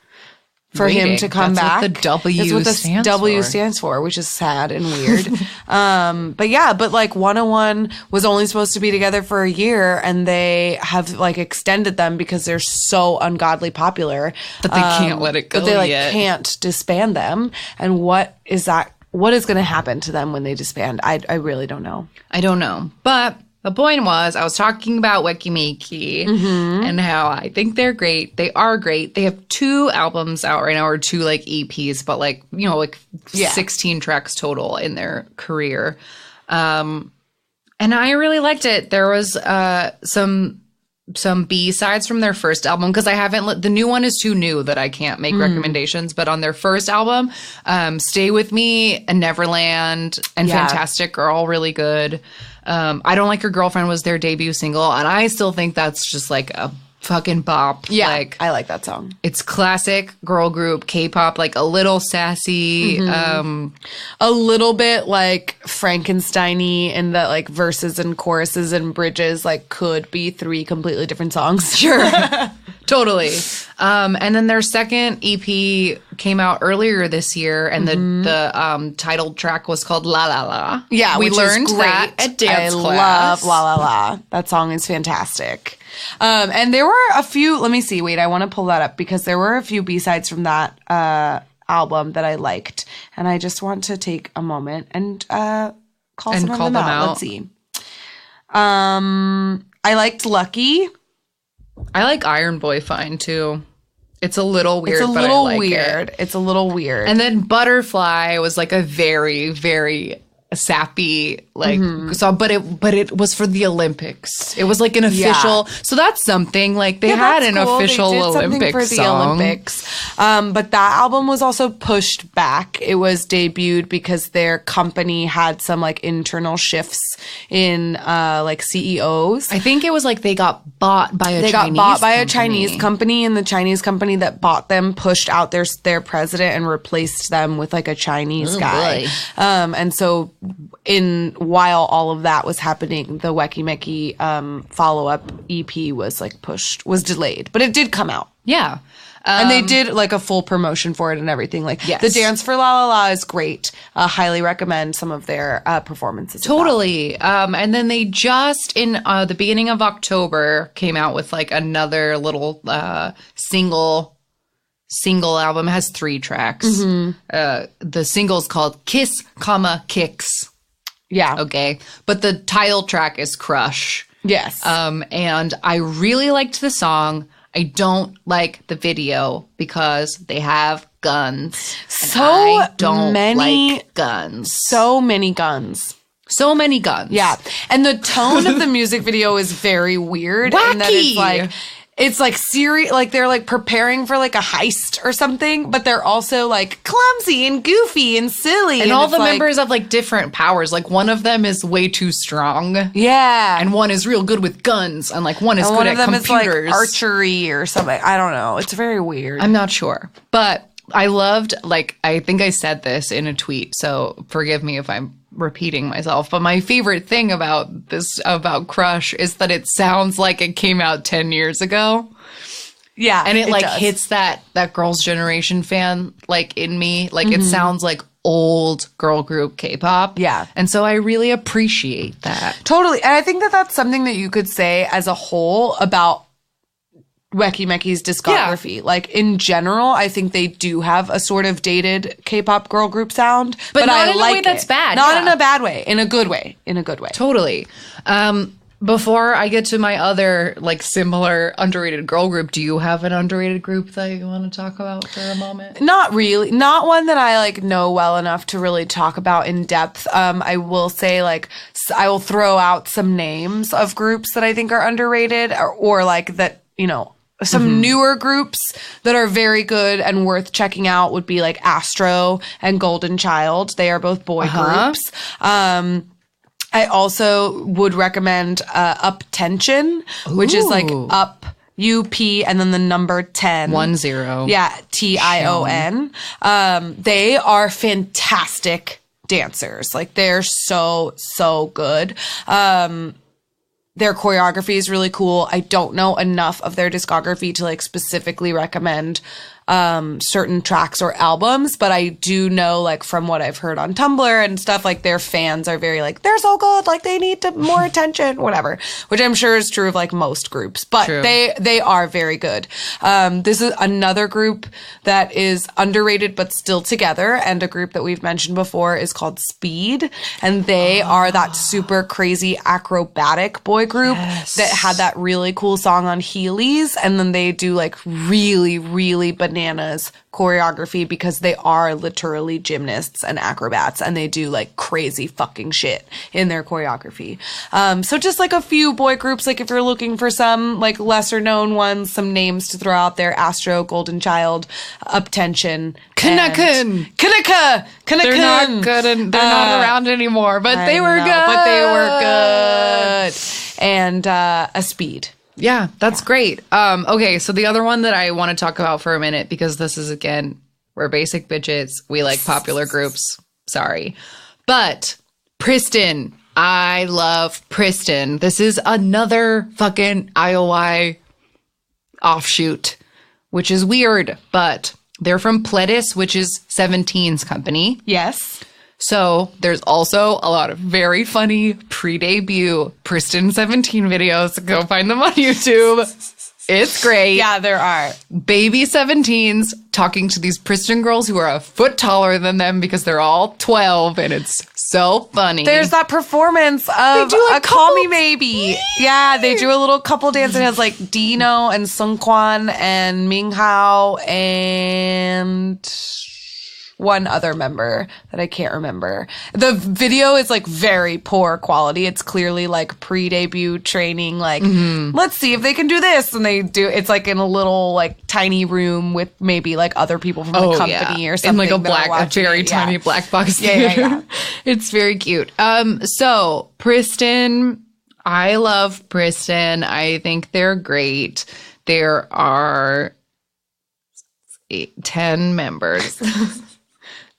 for him to come back. That's what the W stands for, which is sad and weird. But like 101 was only supposed to be together for a year, and they have like extended them because they're so ungodly popular. But they can't let it go. But they like can't disband them. And what is that what is going to happen to them when they disband? I really don't know. I don't know. But the point was, I was talking about Wekimeki and how I think they're great. They are great. They have 2 albums out right now, or 2 like EPs, but like, you know, like 16 tracks total in their career. And I really liked it. There was some B-sides from their first album, because I haven't the new one is too new that I can't make recommendations, but on their first album, Stay With Me and Neverland and Fantastic are all really good. I Don't Like Your Girlfriend was their debut single, and I still think that's just like a fucking bop. Yeah, like, I like that song. It's classic girl group K-pop, like a little sassy, a little bit like Frankenstein-y, in that like verses and choruses and bridges like could be 3 completely different songs. Sure. Totally. And then their second EP came out earlier this year, and the titled track was called La La La. Yeah, we learned that at dance love class. La La La. That song is fantastic. And there were a few, let me see, wait, I want to pull that up, because there were a few B-sides from that album that I liked. And I just want to take a moment and call some of them out. Let's see. I liked Lucky. I like Iron Boy fine too. It's a little weird, but I like it. It's a little weird. And then Butterfly was like a very, very sappy song, but it was for the Olympics. It was like an official, so that's something. Like they had an official Olympic for the Olympics. But that album was also pushed back. It was debuted because their company had some like internal shifts in like CEOs. I think it was like they got bought by a Chinese company, and the Chinese company that bought them pushed out their president and replaced them with like a Chinese guy. And so while all of that was happening, the Wekimeki follow-up EP was delayed, but it did come out. Yeah. And they did like a full promotion for it and everything. Like the dance for La La La is great. Highly recommend some of their performances. Totally. And then they just in the beginning of October came out with like another little single album. It has 3 tracks. The single's called Kiss, Kicks. Yeah. Okay. But the title track is Crush. Yes. And I really liked the song. I don't like the video because they have guns. I don't like guns. So many guns. So many guns. Yeah. And the tone of the music video is very weird. Wacky. And that it's like serious, like they're like preparing for like a heist or something, but they're also like clumsy and goofy and silly. And all the members have like different powers. Like one of them is way too strong. Yeah. And one is real good with guns. And like one is good at computers. One of them is like archery or something. I don't know. It's very weird. I'm not sure. But I loved, like, I think I said this in a tweet, so forgive me if I'm repeating myself, but my favorite thing about Crush is that it sounds like it came out 10 years ago. Yeah. And it like does. Hits that Girls' Generation fan like in me. Like it sounds like old girl group K-pop. Yeah. And so I really appreciate that. Totally. And I think that that's something that you could say as a whole about Wekimeki's discography. Yeah. Like in general, I think they do have a sort of dated K-pop girl group sound, but not I in like a way that's bad. Not in a bad way, in a good way. Totally. Before I get to my other like similar underrated girl group, do you have an underrated group that you want to talk about for a moment? Not really. Not one that I like know well enough to really talk about in depth. I will say like I will throw out some names of groups that I think are underrated or like that, you know, some newer groups that are very good and worth checking out would be like Astro and Golden Child. They are both boy groups. I also would recommend Up Tension, which is like Up UP and then the number 10. 10. Yeah, TION. They are fantastic dancers. Like they're so good. Their choreography is really cool. I don't know enough of their discography to like specifically recommend certain tracks or albums, but I do know, like, from what I've heard on Tumblr and stuff, like, their fans are very like, they're so good, like, they need more attention, whatever, which I'm sure is true of, like, most groups, but they are very good. This is another group that is underrated but still together, and a group that we've mentioned before is called Speed, and they are that super crazy acrobatic boy group that had that really cool song on Heelys, and then they do, like, really, really bananas choreography because they are literally gymnasts and acrobats, and they do, like, crazy fucking shit in their choreography. So just, like, a few boy groups, like, if you're looking for some, like, lesser known ones, some names to throw out there: Astro, Golden Child, Uptension, Kanaka. They're not good and they're not around anymore, but they were good. But they were good. And a Speed. Yeah, that's great. Okay, so the other one that I want to talk about for a minute, because this is, again, we're basic bitches. We like popular groups. Sorry. But Pristin. I love Pristin. This is another fucking IOI offshoot, which is weird, but they're from Pledis, which is 17's company. Yes. So there's also a lot of very funny pre-debut Pristin 17 videos. Go find them on YouTube. It's great. Yeah, there are. Baby 17s talking to these Pristin girls who are a foot taller than them because they're all 12, and it's so funny. There's that performance of a Call Me Maybe. Yeah, they do a little couple dance. It has, like, Dino and Sungkwan and Minghao and one other member that I can't remember. The video is, like, very poor quality. It's clearly, like, pre-debut training, like, let's see if they can do this. And they do. It's, like, in a little, like, tiny room with maybe, like, other people from the company or something. In, like, a very tiny black box theater. Yeah. It's very cute. So Pristin, I love Pristin. I think they're great. There are 10 members.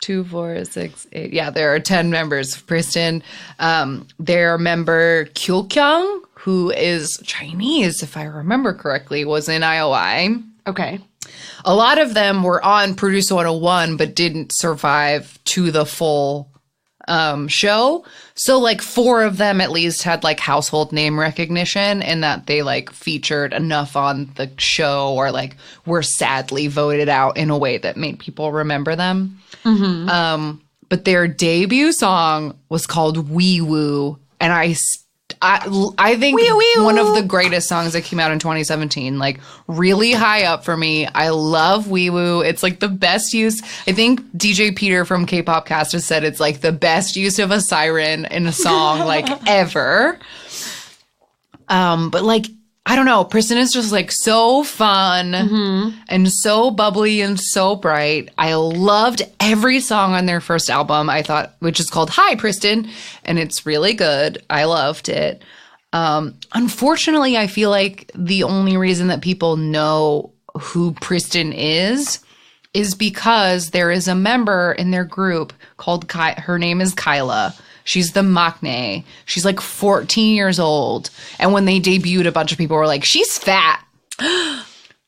2, 4, 6, 8. Yeah, there are 10 members of Pristin. Their member Kyokyung, who is Chinese, if I remember correctly, was in IOI. Okay. A lot of them were on Producer 101, but didn't survive to the full show. So, like, 4 of them at least had, like, household name recognition, and that they, like, featured enough on the show, or, like, were sadly voted out in a way that made people remember them. But their debut song was called Wee Woo, and I think one of the greatest songs that came out in 2017, like, really high up for me. I love Wee Woo. It's, like, the best use. I think DJ Peter from Kpop Cast has said it's, like, the best use of a siren in a song, like, ever. But, like, I don't know. Pristin is just, like, so fun and so bubbly and so bright. I loved every song on their first album, I thought, which is called Hi, Pristin, and it's really good. I loved it. Unfortunately, I feel like the only reason that people know who Pristin is because there is a member in their group called her name is Kyla. She's the maknae. She's, like, 14 years old. And when they debuted, a bunch of people were like, she's fat.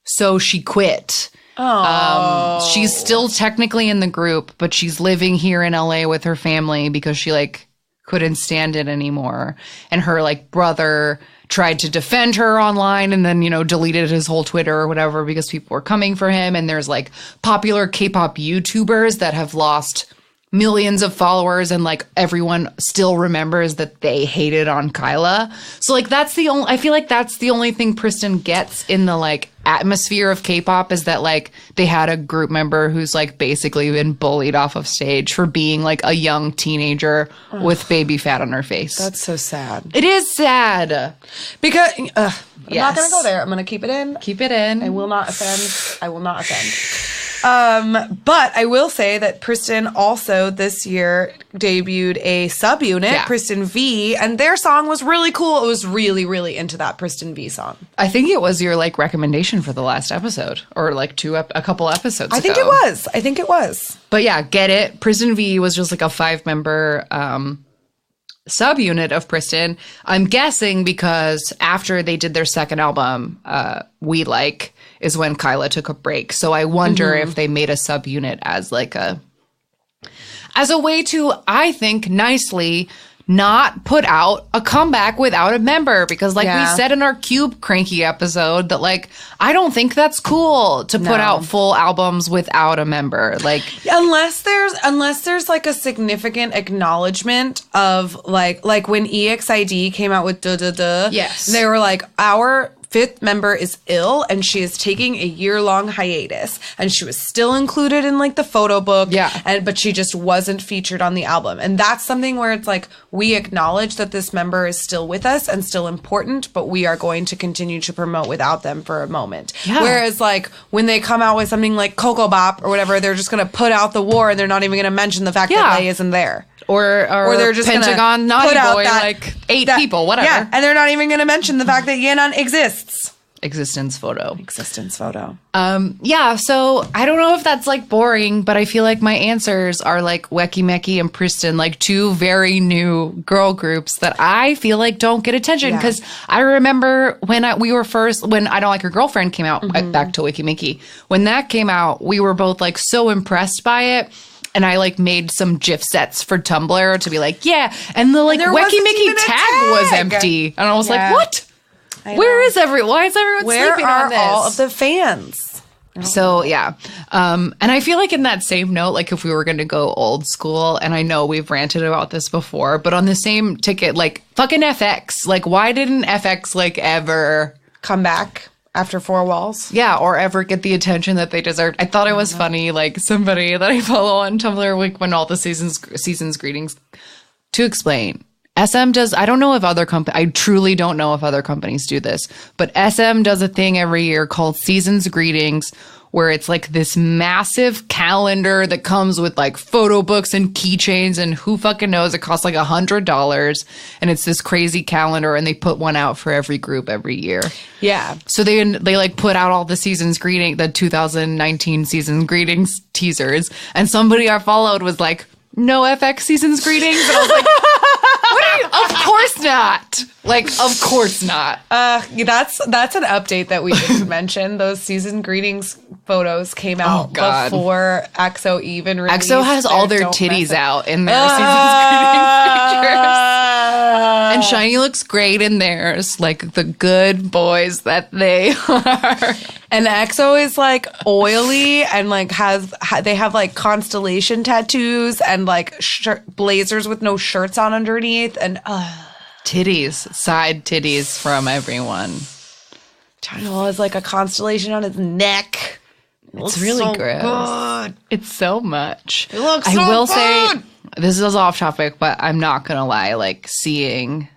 So she quit. She's still technically in the group, but she's living here in LA with her family because she, like, couldn't stand it anymore. And her, like, brother tried to defend her online and then, you know, deleted his whole Twitter or whatever because people were coming for him. And there's, like, popular K-pop YouTubers that have lost millions of followers, and, like, everyone still remembers that they hated on Kyla. So, like, I feel like that's the only thing Pristin gets in the, like, atmosphere of K-pop, is that, like, they had a group member who's, like, basically been bullied off of stage for being, like, a young teenager with baby fat on her face. That's so sad. It is sad. Because I'm not going to go there. I'm going to keep it in. Keep it in. I will not offend. But I will say that Pristin also this year debuted a subunit, Pristin V, and their song was really cool. I was really, really into that Pristin V song. I think it was your, like, recommendation for the last episode, or, like, a couple episodes ago. I think it was. But yeah, get it. Pristin V was just, like, a 5-member subunit of Pristin. I'm guessing because after they did their second album, is when Kyla took a break. So I wonder if they made a subunit as like as a way to, I think, nicely not put out a comeback without a member. Because like we said in our Cube Cranky episode that like, I don't think that's cool to put out full albums without a member. Like unless there's like a significant acknowledgement of like when EXID came out with Duh Duh Duh. Yes. They were like, our 5th member is ill and she is taking a year-long hiatus, and she was still included in like the photo book, but she just wasn't featured on the album. And that's something where it's like, we acknowledge that this member is still with us and still important, but we are going to continue to promote without them for a moment. Whereas like when they come out with something like Coco Bop or whatever, they're just going to put out the war and they're not even going to mention the fact that Lay isn't there. Or they're just Pentagon Naughty Boy, like 8 people, whatever. Yeah, and they're not even going to mention the fact that Yenon exists. Existence photo. Yeah, so I don't know if that's like boring, but I feel like my answers are like Weki Meki and Pristin, like 2 very new girl groups that I feel like don't get attention. Because I remember when I Don't Like Your Girlfriend came out, back to Weki Meki. When that came out, we were both like so impressed by it. And I like made some GIF sets for Tumblr to be like, and the like Weki Meki tag was empty. And I was like, what? Why is everyone sleeping on this? Where are all of the fans? So, and I feel like in that same note, like if we were going to go old school, and I know we've ranted about this before, but on the same ticket, like fucking FX. Like, why didn't FX like ever come back after 4 walls? Yeah, or ever get the attention that they deserved. I thought it was funny, like somebody that I follow on Tumblr, like when all the seasons greetings, to explain. SM does, I don't know if other I truly don't know if other companies do this, but SM does a thing every year called Seasons Greetings, where it's like this massive calendar that comes with like photo books and keychains, and who fucking knows, it costs like $100, and it's this crazy calendar, and they put one out for every group every year. Yeah. So they like put out all the the 2019 Seasons Greetings teasers, and somebody I followed was like, no FX Seasons Greetings, and I was like, of course not. Like, of course not. That's an update that we didn't mention. Those Season Greetings photos came out before EXO even released. EXO has all their titties out in their Seasons Greetings pictures. And SHINee looks great in theirs, like the good boys that they are. And EXO is like oily and like they have like constellation tattoos and like blazers with no shirts on underneath, and titties, side titties from everyone. Chanel has like a constellation on his neck. It's really so gross. Good. It's so much. It looks so I will good. say, this is off topic, but I'm not gonna lie, like seeing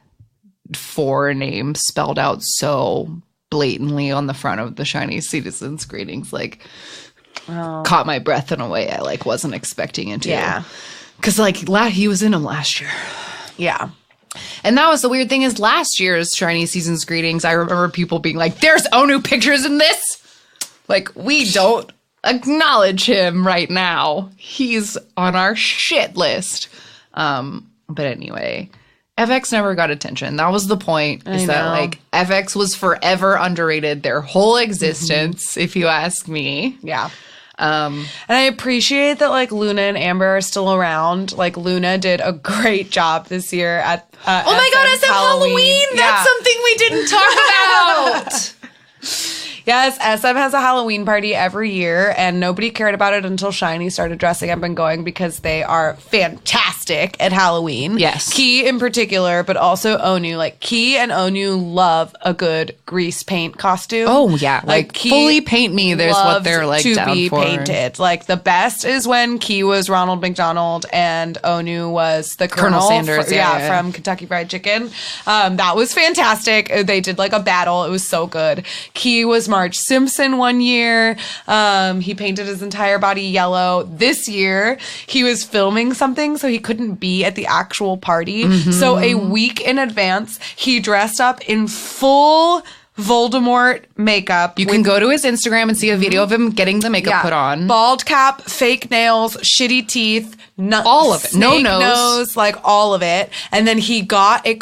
4 names spelled out so blatantly on the front of the SHINee Citizens Greetings, like caught my breath in a way I like wasn't expecting it to. Yeah. Because like he was in them last year. Yeah. And that was the weird thing, is last year's SHINee Seasons Greetings, I remember people being like, there's Onu pictures in this. Like, we don't acknowledge him right now. He's on our shit list. But anyway, FX never got attention. That was the point, that like FX was forever underrated their whole existence, if you ask me. Yeah. And I appreciate that like Luna and Amber are still around. Like Luna did a great job this year at oh my god, SM Halloween. That's something we didn't talk about. Yes, SM has a Halloween party every year, and nobody cared about it until SHINee started dressing up and going, because they are fantastic at Halloween. Yes. Key in particular, but also Onu. Like, Key and Onu love a good grease paint costume. Oh, yeah. Like fully paint me, there's what they're like to down be for. painted. Like, the best is when Key was Ronald McDonald and Onu was the Colonel Sanders. From Kentucky Fried Chicken. That was fantastic. They did like a battle. It was so good. Key was Marge Simpson one year. He painted his entire body yellow. This year, he was filming something, so he couldn't be at the actual party. Mm-hmm. So a week in advance, he dressed up in full Voldemort makeup. You can go to his Instagram and see a video of him getting the makeup put on. Bald cap, fake nails, shitty teeth, all of it. No nose. Like all of it. And then he got a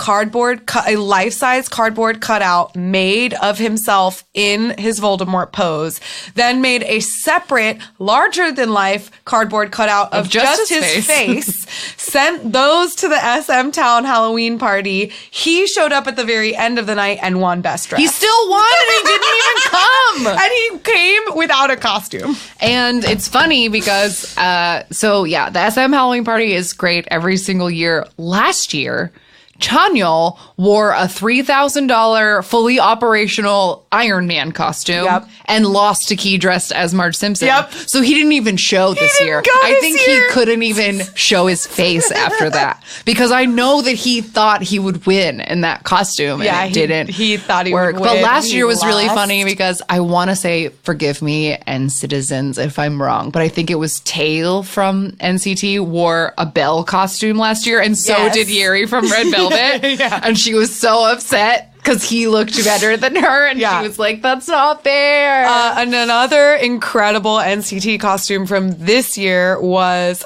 life-size cardboard cutout made of himself in his Voldemort pose. Then made a separate, larger-than-life cardboard cutout of just his face. Sent those to the SM Town Halloween party. He showed up at the very end of the night and won Best Dress. He still won and he didn't even come. And he came without a costume. And it's funny because, the SM Halloween party is great every single year. Last year, Chanyeol wore a $3,000 fully operational Iron Man costume and lost to Key dressed as Marge Simpson. So he didn't even show this year. I think he couldn't even show his face after that because I know that he thought he would win in that costume and it didn't. He thought he work. would win. But last year was really funny because I want to say, forgive me and citizens if I'm wrong, but I think it was Tail from NCT wore a Belle costume last year and so did Yeri from Red Velvet. And she was so upset because he looked better than her, and she was like, that's not fair. And another incredible NCT costume from this year was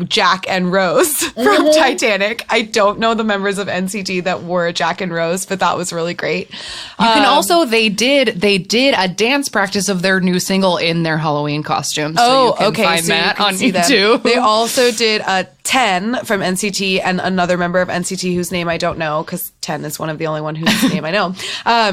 Jack and Rose from Titanic. I don't know the members of NCT that wore Jack and Rose, but that was really great. You can also, they did a dance practice of their new single in their Halloween costumes. So you can find that on YouTube. They also did a 10 from NCT and another member of NCT whose name I don't know because 10 is one of the only one whose name I know.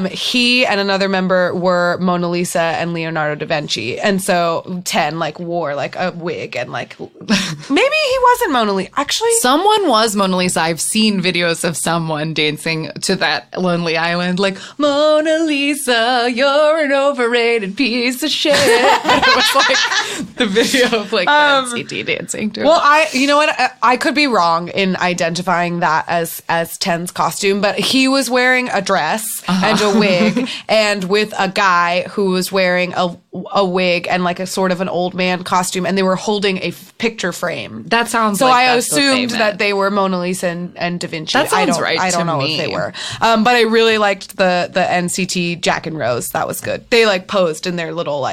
He and another member were Mona Lisa and Leonardo da Vinci. And so 10 wore like a wig and maybe he wasn't Mona Lisa. Actually, someone was Mona Lisa. I've seen videos of someone dancing to that Lonely Island like, Mona Lisa, you're an overrated piece of shit. It was like the video of NCT dancing to it. You know what? I could be wrong in identifying that as 10's costume, but he was wearing a dress and a wig and with a guy who was wearing a wig and like a sort of an old man costume, and they were holding a picture frame. That sounds so like I assumed that they were Mona Lisa and Da Vinci. That sounds right. I don't know if they were. But I really liked the NCT Jack and Rose. That was good. They posed in their little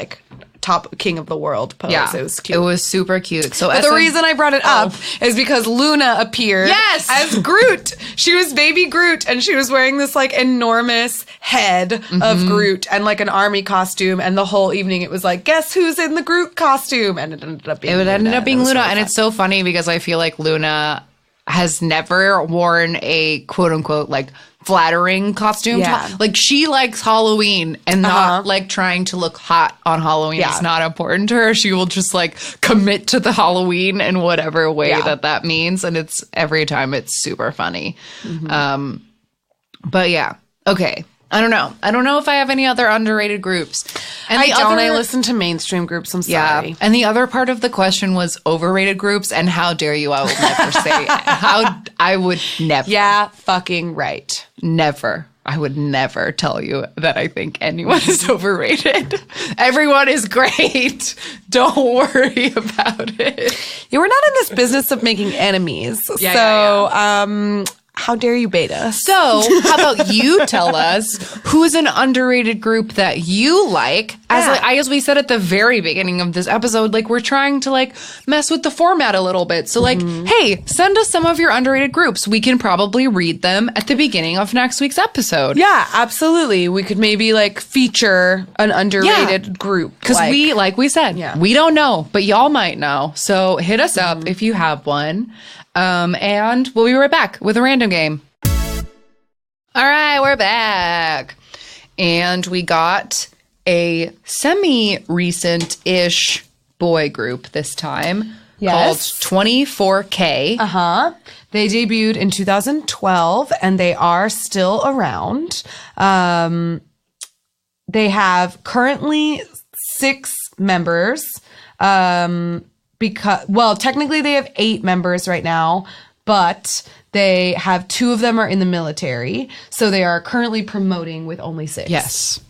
top king of the world pose. Yeah, it was cute. It was super cute. So but the reason I brought it up is because Luna appeared as Groot. She was baby Groot and she was wearing this enormous head of Groot and an army costume, and the whole evening it was guess who's in the Groot costume, and it ended up being Luna. And it's so funny because I feel like Luna has never worn a quote unquote flattering costume. Yeah. She likes Halloween and not trying to look hot on Halloween. It's not important to her. She will just commit to the Halloween in whatever way that means. And it's every time it's super funny. But yeah. Okay. I don't know. I don't know if I have any other underrated groups. And I listen to mainstream groups. I'm sorry. Yeah. And the other part of the question was overrated groups, and how dare you? I would never say I would never. Yeah, fucking right. Never. I would never tell you that I think anyone is overrated. Everyone is great. Don't worry about it. Yeah, we're not in this business of making enemies. How dare you bait us? So, how about you tell us who's an underrated group that you like? As we said at the very beginning of this episode, we're trying to mess with the format a little bit. So hey, send us some of your underrated groups. We can probably read them at the beginning of next week's episode. Yeah, absolutely. We could maybe weature an underrated group. Because we said, we don't know, but y'all might know. So hit us up if you have one. And we'll be right back with a random game. All right, we're back. And we got a semi-recent-ish boy group this time called 24K. They debuted in 2012, and they are still around. They have currently 6 members. Technically they have 8 members right now, but they have 2 of them are in the military. So they are currently promoting with only 6. Yes.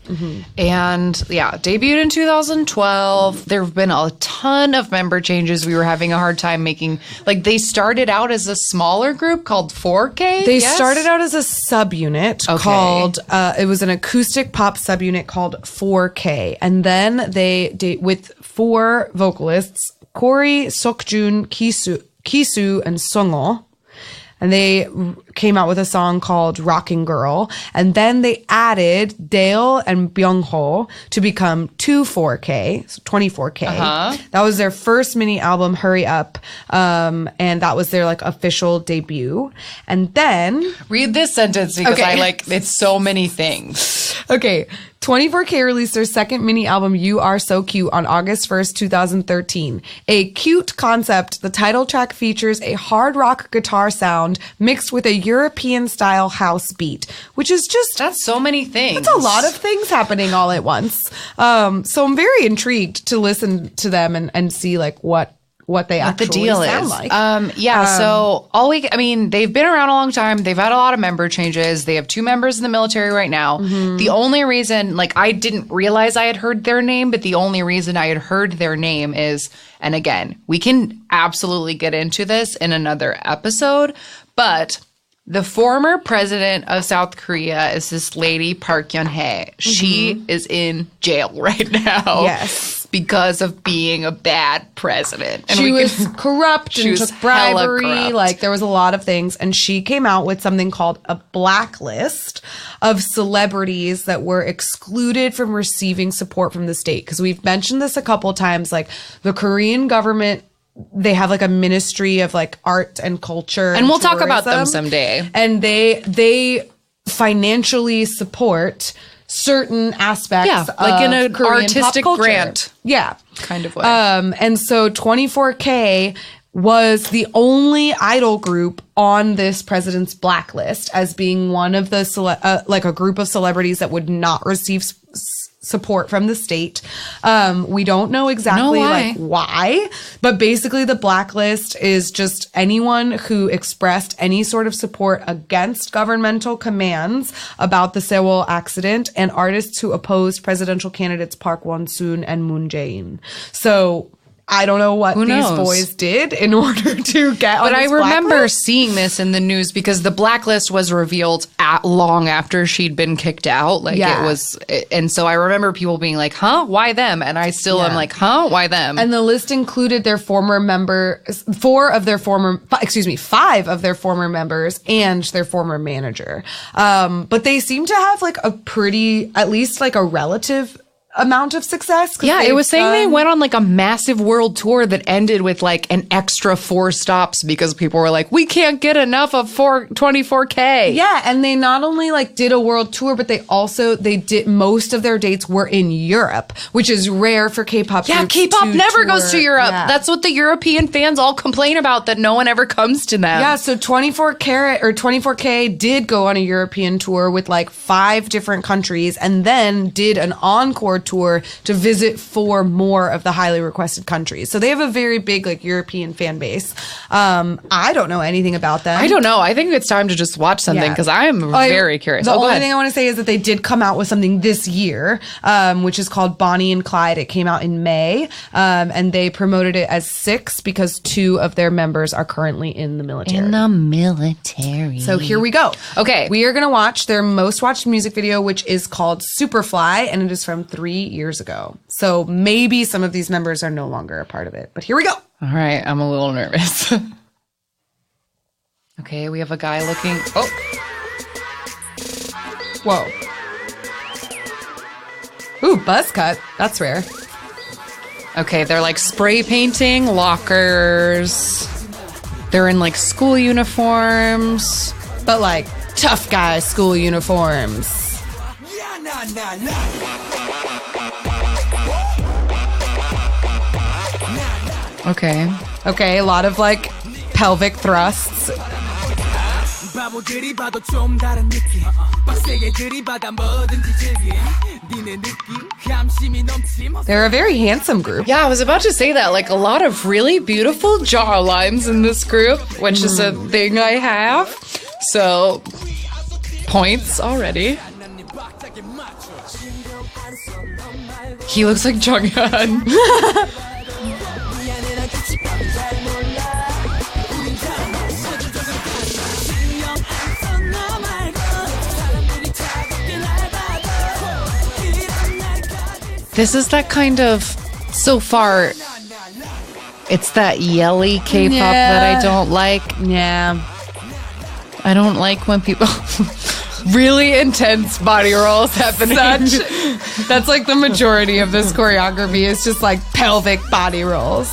And debuted in 2012. There have been a ton of member changes. We were having a hard time making, they started out as a smaller group called 4K. They started out as a subunit called, it was an acoustic pop subunit called 4K. And then they with 4 vocalists Cory, Seokjun, Kisu, and Sungho. And they came out with a song called Rocking Girl. And then they added Daeil and Byungho to become 24K, so 24K. That was their first mini album, Hurry Up. And that was their like official debut. And then... Read this sentence because it's so many things. Okay. 24K released their second mini album, You Are So Cute, on August 1st, 2013. A cute concept, the title track features a hard rock guitar sound mixed with a European-style house beat, which is just... That's so many things. That's a lot of things happening all at once. So I'm very intrigued to listen to them and see like what they actually the deal sound is. like. So they've been around a long time. They've had a lot of member changes. They have 2 members in the military right now. The only reason, I didn't realize I had heard their name, but the only reason I had heard their name is, and again, we can absolutely get into this in another episode, but the former president of South Korea is this lady, Park Geun-hye. She is in jail right now. Yes. Because of being a bad president. And she was corrupt and took bribery. Like, there was a lot of things. And she came out with something called a blacklist of celebrities that were excluded from receiving support from the state. Because we've mentioned this a couple times. Like, the Korean government, they have like a ministry of like art and culture. And we'll talk about them someday. And they financially support certain aspects like in an Korean artistic grant kind of way. And so 24K was the only idol group on this president's blacklist as being one of the like a group of celebrities that would not receive support from the state. We don't know exactly why, but basically the blacklist is just anyone who expressed any sort of support against governmental commands about the Sewol accident and artists who opposed presidential candidates Park Won-soon and Moon Jae-in. So I don't know what these boys did in order to get on this But I remember blacklist. seeing this in the news because the blacklist was revealed long after she'd been kicked out. It was, and so I remember people being like, huh, why them? And I still am like, huh, why them? And the list included their former members, 5 of their former members and their former manager. But they seem to have like a pretty, at least like a relative amount of success. Yeah, it was saying they went on like a massive world tour that ended with like an extra 4 stops because people were like, we can't get enough of 24K. Yeah, and they not only like did a world tour, but they did most of their dates were in Europe, which is rare for K-pop. Yeah, K-pop never goes to Europe. Yeah. That's what the European fans all complain about, that no one ever comes to them. Yeah, so 24K did go on a European tour with like 5 different countries and then did an encore tour to visit 4 more of the highly requested countries. So they have a very big like European fan base. I don't know anything about them. I don't know. I think it's time to just watch something because I am very curious. The only thing I want to say is that they did come out with something this year, which is called Bonnie and Clyde. It came out in May, and they promoted it as 6 because 2 of their members are currently in the military. So here we go. Okay. We are going to watch their most watched music video, which is called Superfly, and it is from 3 years ago. So maybe some of these members are no longer a part of it. But here we go. All right. I'm a little nervous. Okay. We have a guy looking. Oh. Whoa. Ooh, buzz cut. That's rare. Okay. They're like spray painting lockers. They're in like school uniforms. But like tough guy school uniforms. Okay. Okay, a lot of like pelvic thrusts. They're a very handsome group. Yeah, I was about to say that. Like a lot of really beautiful jaw lines in this group, which is a thing I have. So, points already. He looks like Jonghyun. This is that kind of, so far, It's that yelly K-pop that I don't like. Yeah. I don't like when people really intense body rolls happening. That's like the majority of this choreography is just like pelvic body rolls.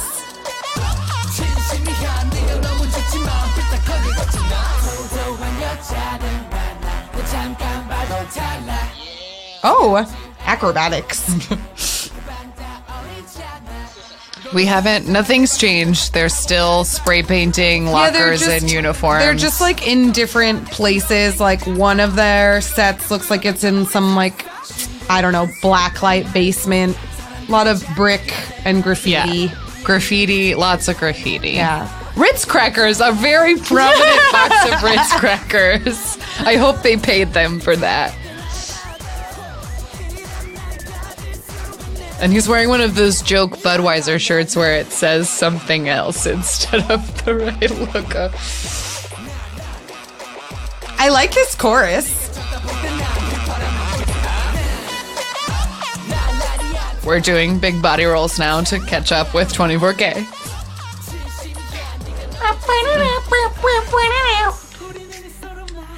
Oh, acrobatics. Nothing's changed. They're still spray painting lockers and uniforms. They're just like in different places. Like one of their sets looks like it's in some like, I don't know, blacklight basement. A lot of brick and graffiti. Yeah. Graffiti, lots of graffiti. Yeah. Ritz crackers, a very prominent box of Ritz crackers. I hope they paid them for that. And he's wearing one of those joke Budweiser shirts where it says something else instead of the right logo. I like his chorus. We're doing big body rolls now to catch up with 24K.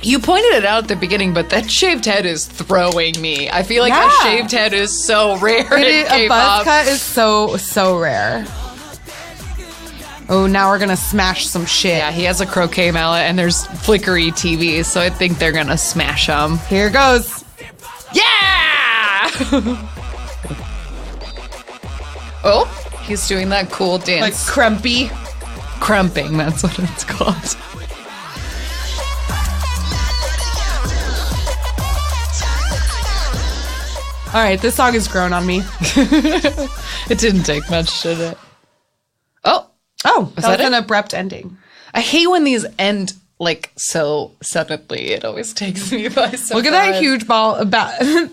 You pointed it out at the beginning, but that shaved head is throwing me. I feel like a shaved head is so rare in K-pop. A buzz cut is so rare. Oh, now we're gonna smash some shit. Yeah, he has a croquet mallet, and there's flickery TVs, so I think they're gonna smash them. Here goes. Yeah! Oh, he's doing that cool dance. Like crumpy. Crumping, that's what it's called. All right, this song has grown on me. It didn't take much, did it? Oh, that was an abrupt ending. I hate when these end like so suddenly. It always takes me by surprise. Look at that huge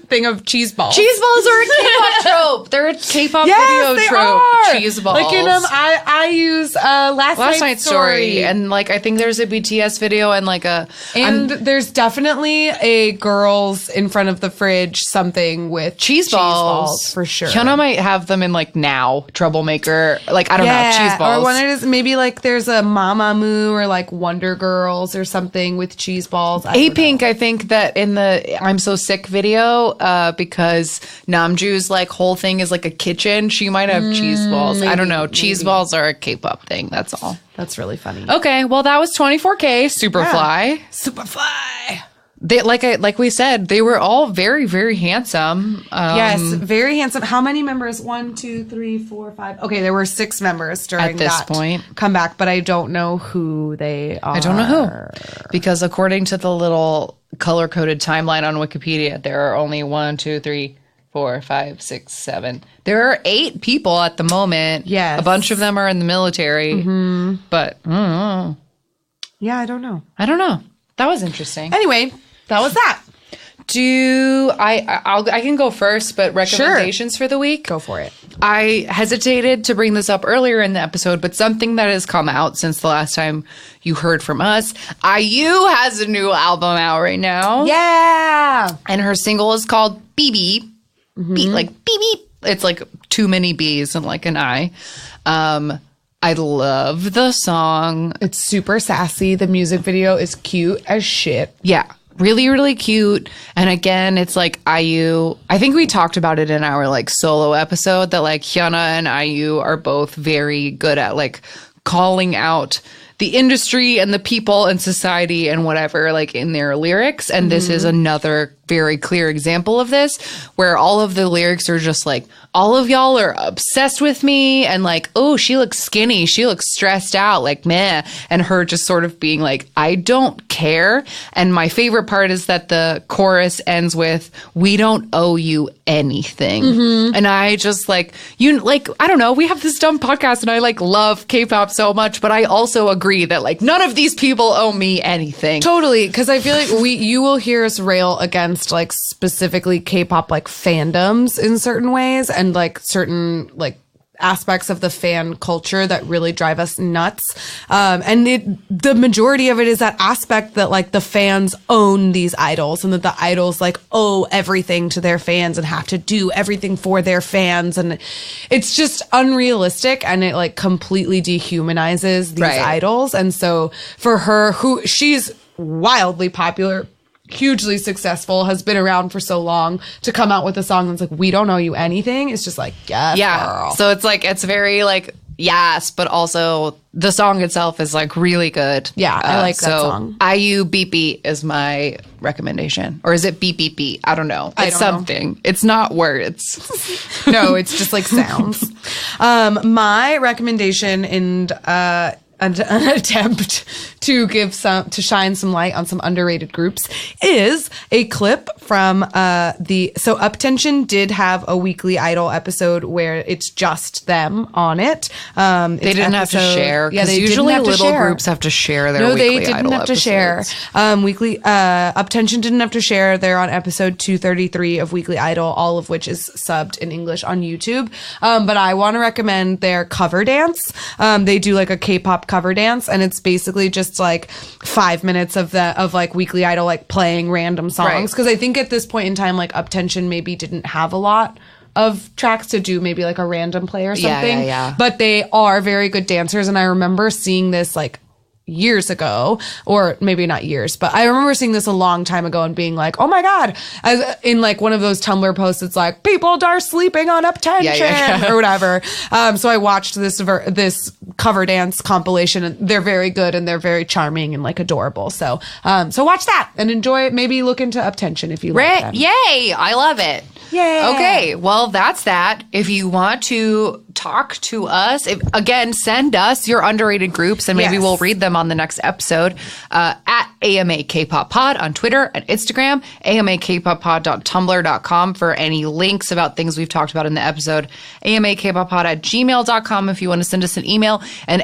thing of cheese balls. Cheese balls are a K-pop trope. They're a K-pop video trope. Are. Cheese balls. Like in I use last night's story, and like I think there's a BTS video and like there's definitely a girls in front of the fridge something with cheese balls for sure. Hyuna might have them in like Now Troublemaker. Like I don't know, cheese balls. Or when it is maybe like there's a Mamamoo or like Wonder Girl or something with cheese balls. A-Pink, I think that in the I'm So Sick video, because Namjoon's like whole thing is like a kitchen, she might have cheese balls. Maybe, I don't know. Cheese balls are a K-pop thing. That's all. That's really funny. Okay, well that was 24K, Superfly. Yeah. Superfly. They like we said, they were all very, very handsome. Yes, very handsome. How many members? 1, 2, 3, 4, 5. Okay, there were 6 members during at this that point comeback, but I don't know who they are. I don't know who, because according to the little color coded timeline on Wikipedia, there are only 1, 2, 3, 4, 5, 6, 7. There are 8 people at the moment. Yes, a bunch of them are in the military, but I don't know. Yeah, I don't know. That was interesting. Anyway. That was that. I can go first, but recommendations for the week? Go for it. I hesitated to bring this up earlier in the episode, but something that has come out since the last time you heard from us. IU has a new album out right now. Yeah. And her single is called BB. Like beep beep. It's like too many B's and like an I. I love the song. It's super sassy. The music video is cute as shit. Yeah. Really, really cute. And again, it's like IU. I think we talked about it in our like solo episode that like Hyuna and IU are both very good at like calling out the industry and the people and society and whatever like in their lyrics. And this is another very clear example of this, where all of the lyrics are just like, all of y'all are obsessed with me, and like, oh, she looks skinny, she looks stressed out, like meh, and her just sort of being like, I don't care. And my favorite part is that the chorus ends with, we don't owe you anything. And I just like, I don't know, we have this dumb podcast and I like love K-pop so much, but I also agree that like none of these people owe me anything. Totally, because I feel like you will hear us rail against like specifically K-pop like fandoms in certain ways and like certain like aspects of the fan culture that really drive us nuts. And the majority of it is that aspect that like the fans own these idols and that the idols like owe everything to their fans and have to do everything for their fans. And it's just unrealistic and it like completely dehumanizes these idols. And so for her, she's wildly popular, hugely successful, has been around for so long, to come out with a song that's like, we don't owe you anything. It's just like, yes, girl. So it's like, it's very like, yes, but also the song itself is like really good. Yeah, I like that song. IU Beep Beep is my recommendation. Or is it Beep Beep Beep? I don't know. It's something. Know. It's not words. No, it's just like sounds. My recommendation and an attempt to shine some light on some underrated groups is a clip from so Uptension did have a Weekly Idol episode where it's just them on it. They didn't have to share. Yeah, they usually didn't have little groups have to share their Weekly Idol episodes. No, they didn't have to share. Uptension didn't have to share. They're on episode 233 of Weekly Idol, all of which is subbed in English on YouTube. But I want to recommend their cover dance. They do like a K-pop cover dance, and it's basically just like 5 minutes of like Weekly Idol like playing random songs, because I think at this point in time like Uptension maybe didn't have a lot of tracks to do maybe like a random play or something. But they are very good dancers, and I remember seeing this like years ago, or maybe not years, but I remember seeing this a long time ago and being like, oh my God, as in like one of those Tumblr posts, it's like, people are sleeping on Uptension or whatever. So I watched this cover dance compilation, and they're very good and they're very charming and like adorable. So watch that and enjoy it. Maybe look into Uptension if you like them. Yay! I love it. Yeah. Okay, well, that's that. If you want to talk to us, again, send us your underrated groups, and maybe we'll read them on the next episode. At AMA Kpop Pod on Twitter and Instagram, amakpoppod.tumblr.com for any links about things we've talked about in the episode, amakpoppod@gmail.com if you want to send us an email, and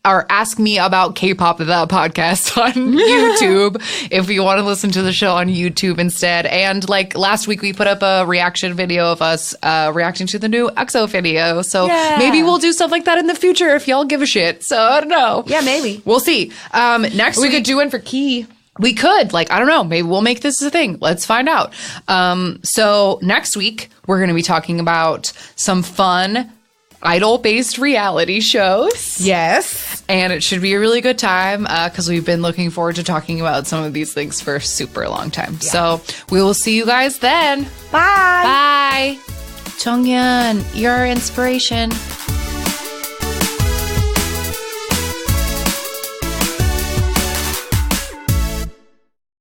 or Ask Me About K-Pop, the podcast on YouTube if you want to listen to the show on YouTube instead. And like last week, we put up a reaction video of us reacting to the new EXO video. So maybe we'll do stuff like that in the future if y'all give a shit. So I don't know. Yeah, maybe. We'll see. Next week, we could do one for Key. We could. Like, I don't know. Maybe we'll make this a thing. Let's find out. So next week, we're going to be talking about some fun idol-based reality shows. Yes. And it should be a really good time because we've been looking forward to talking about some of these things for a super long time. Yeah. So we will see you guys then. Bye. Bye. Jonghyun, you're our inspiration.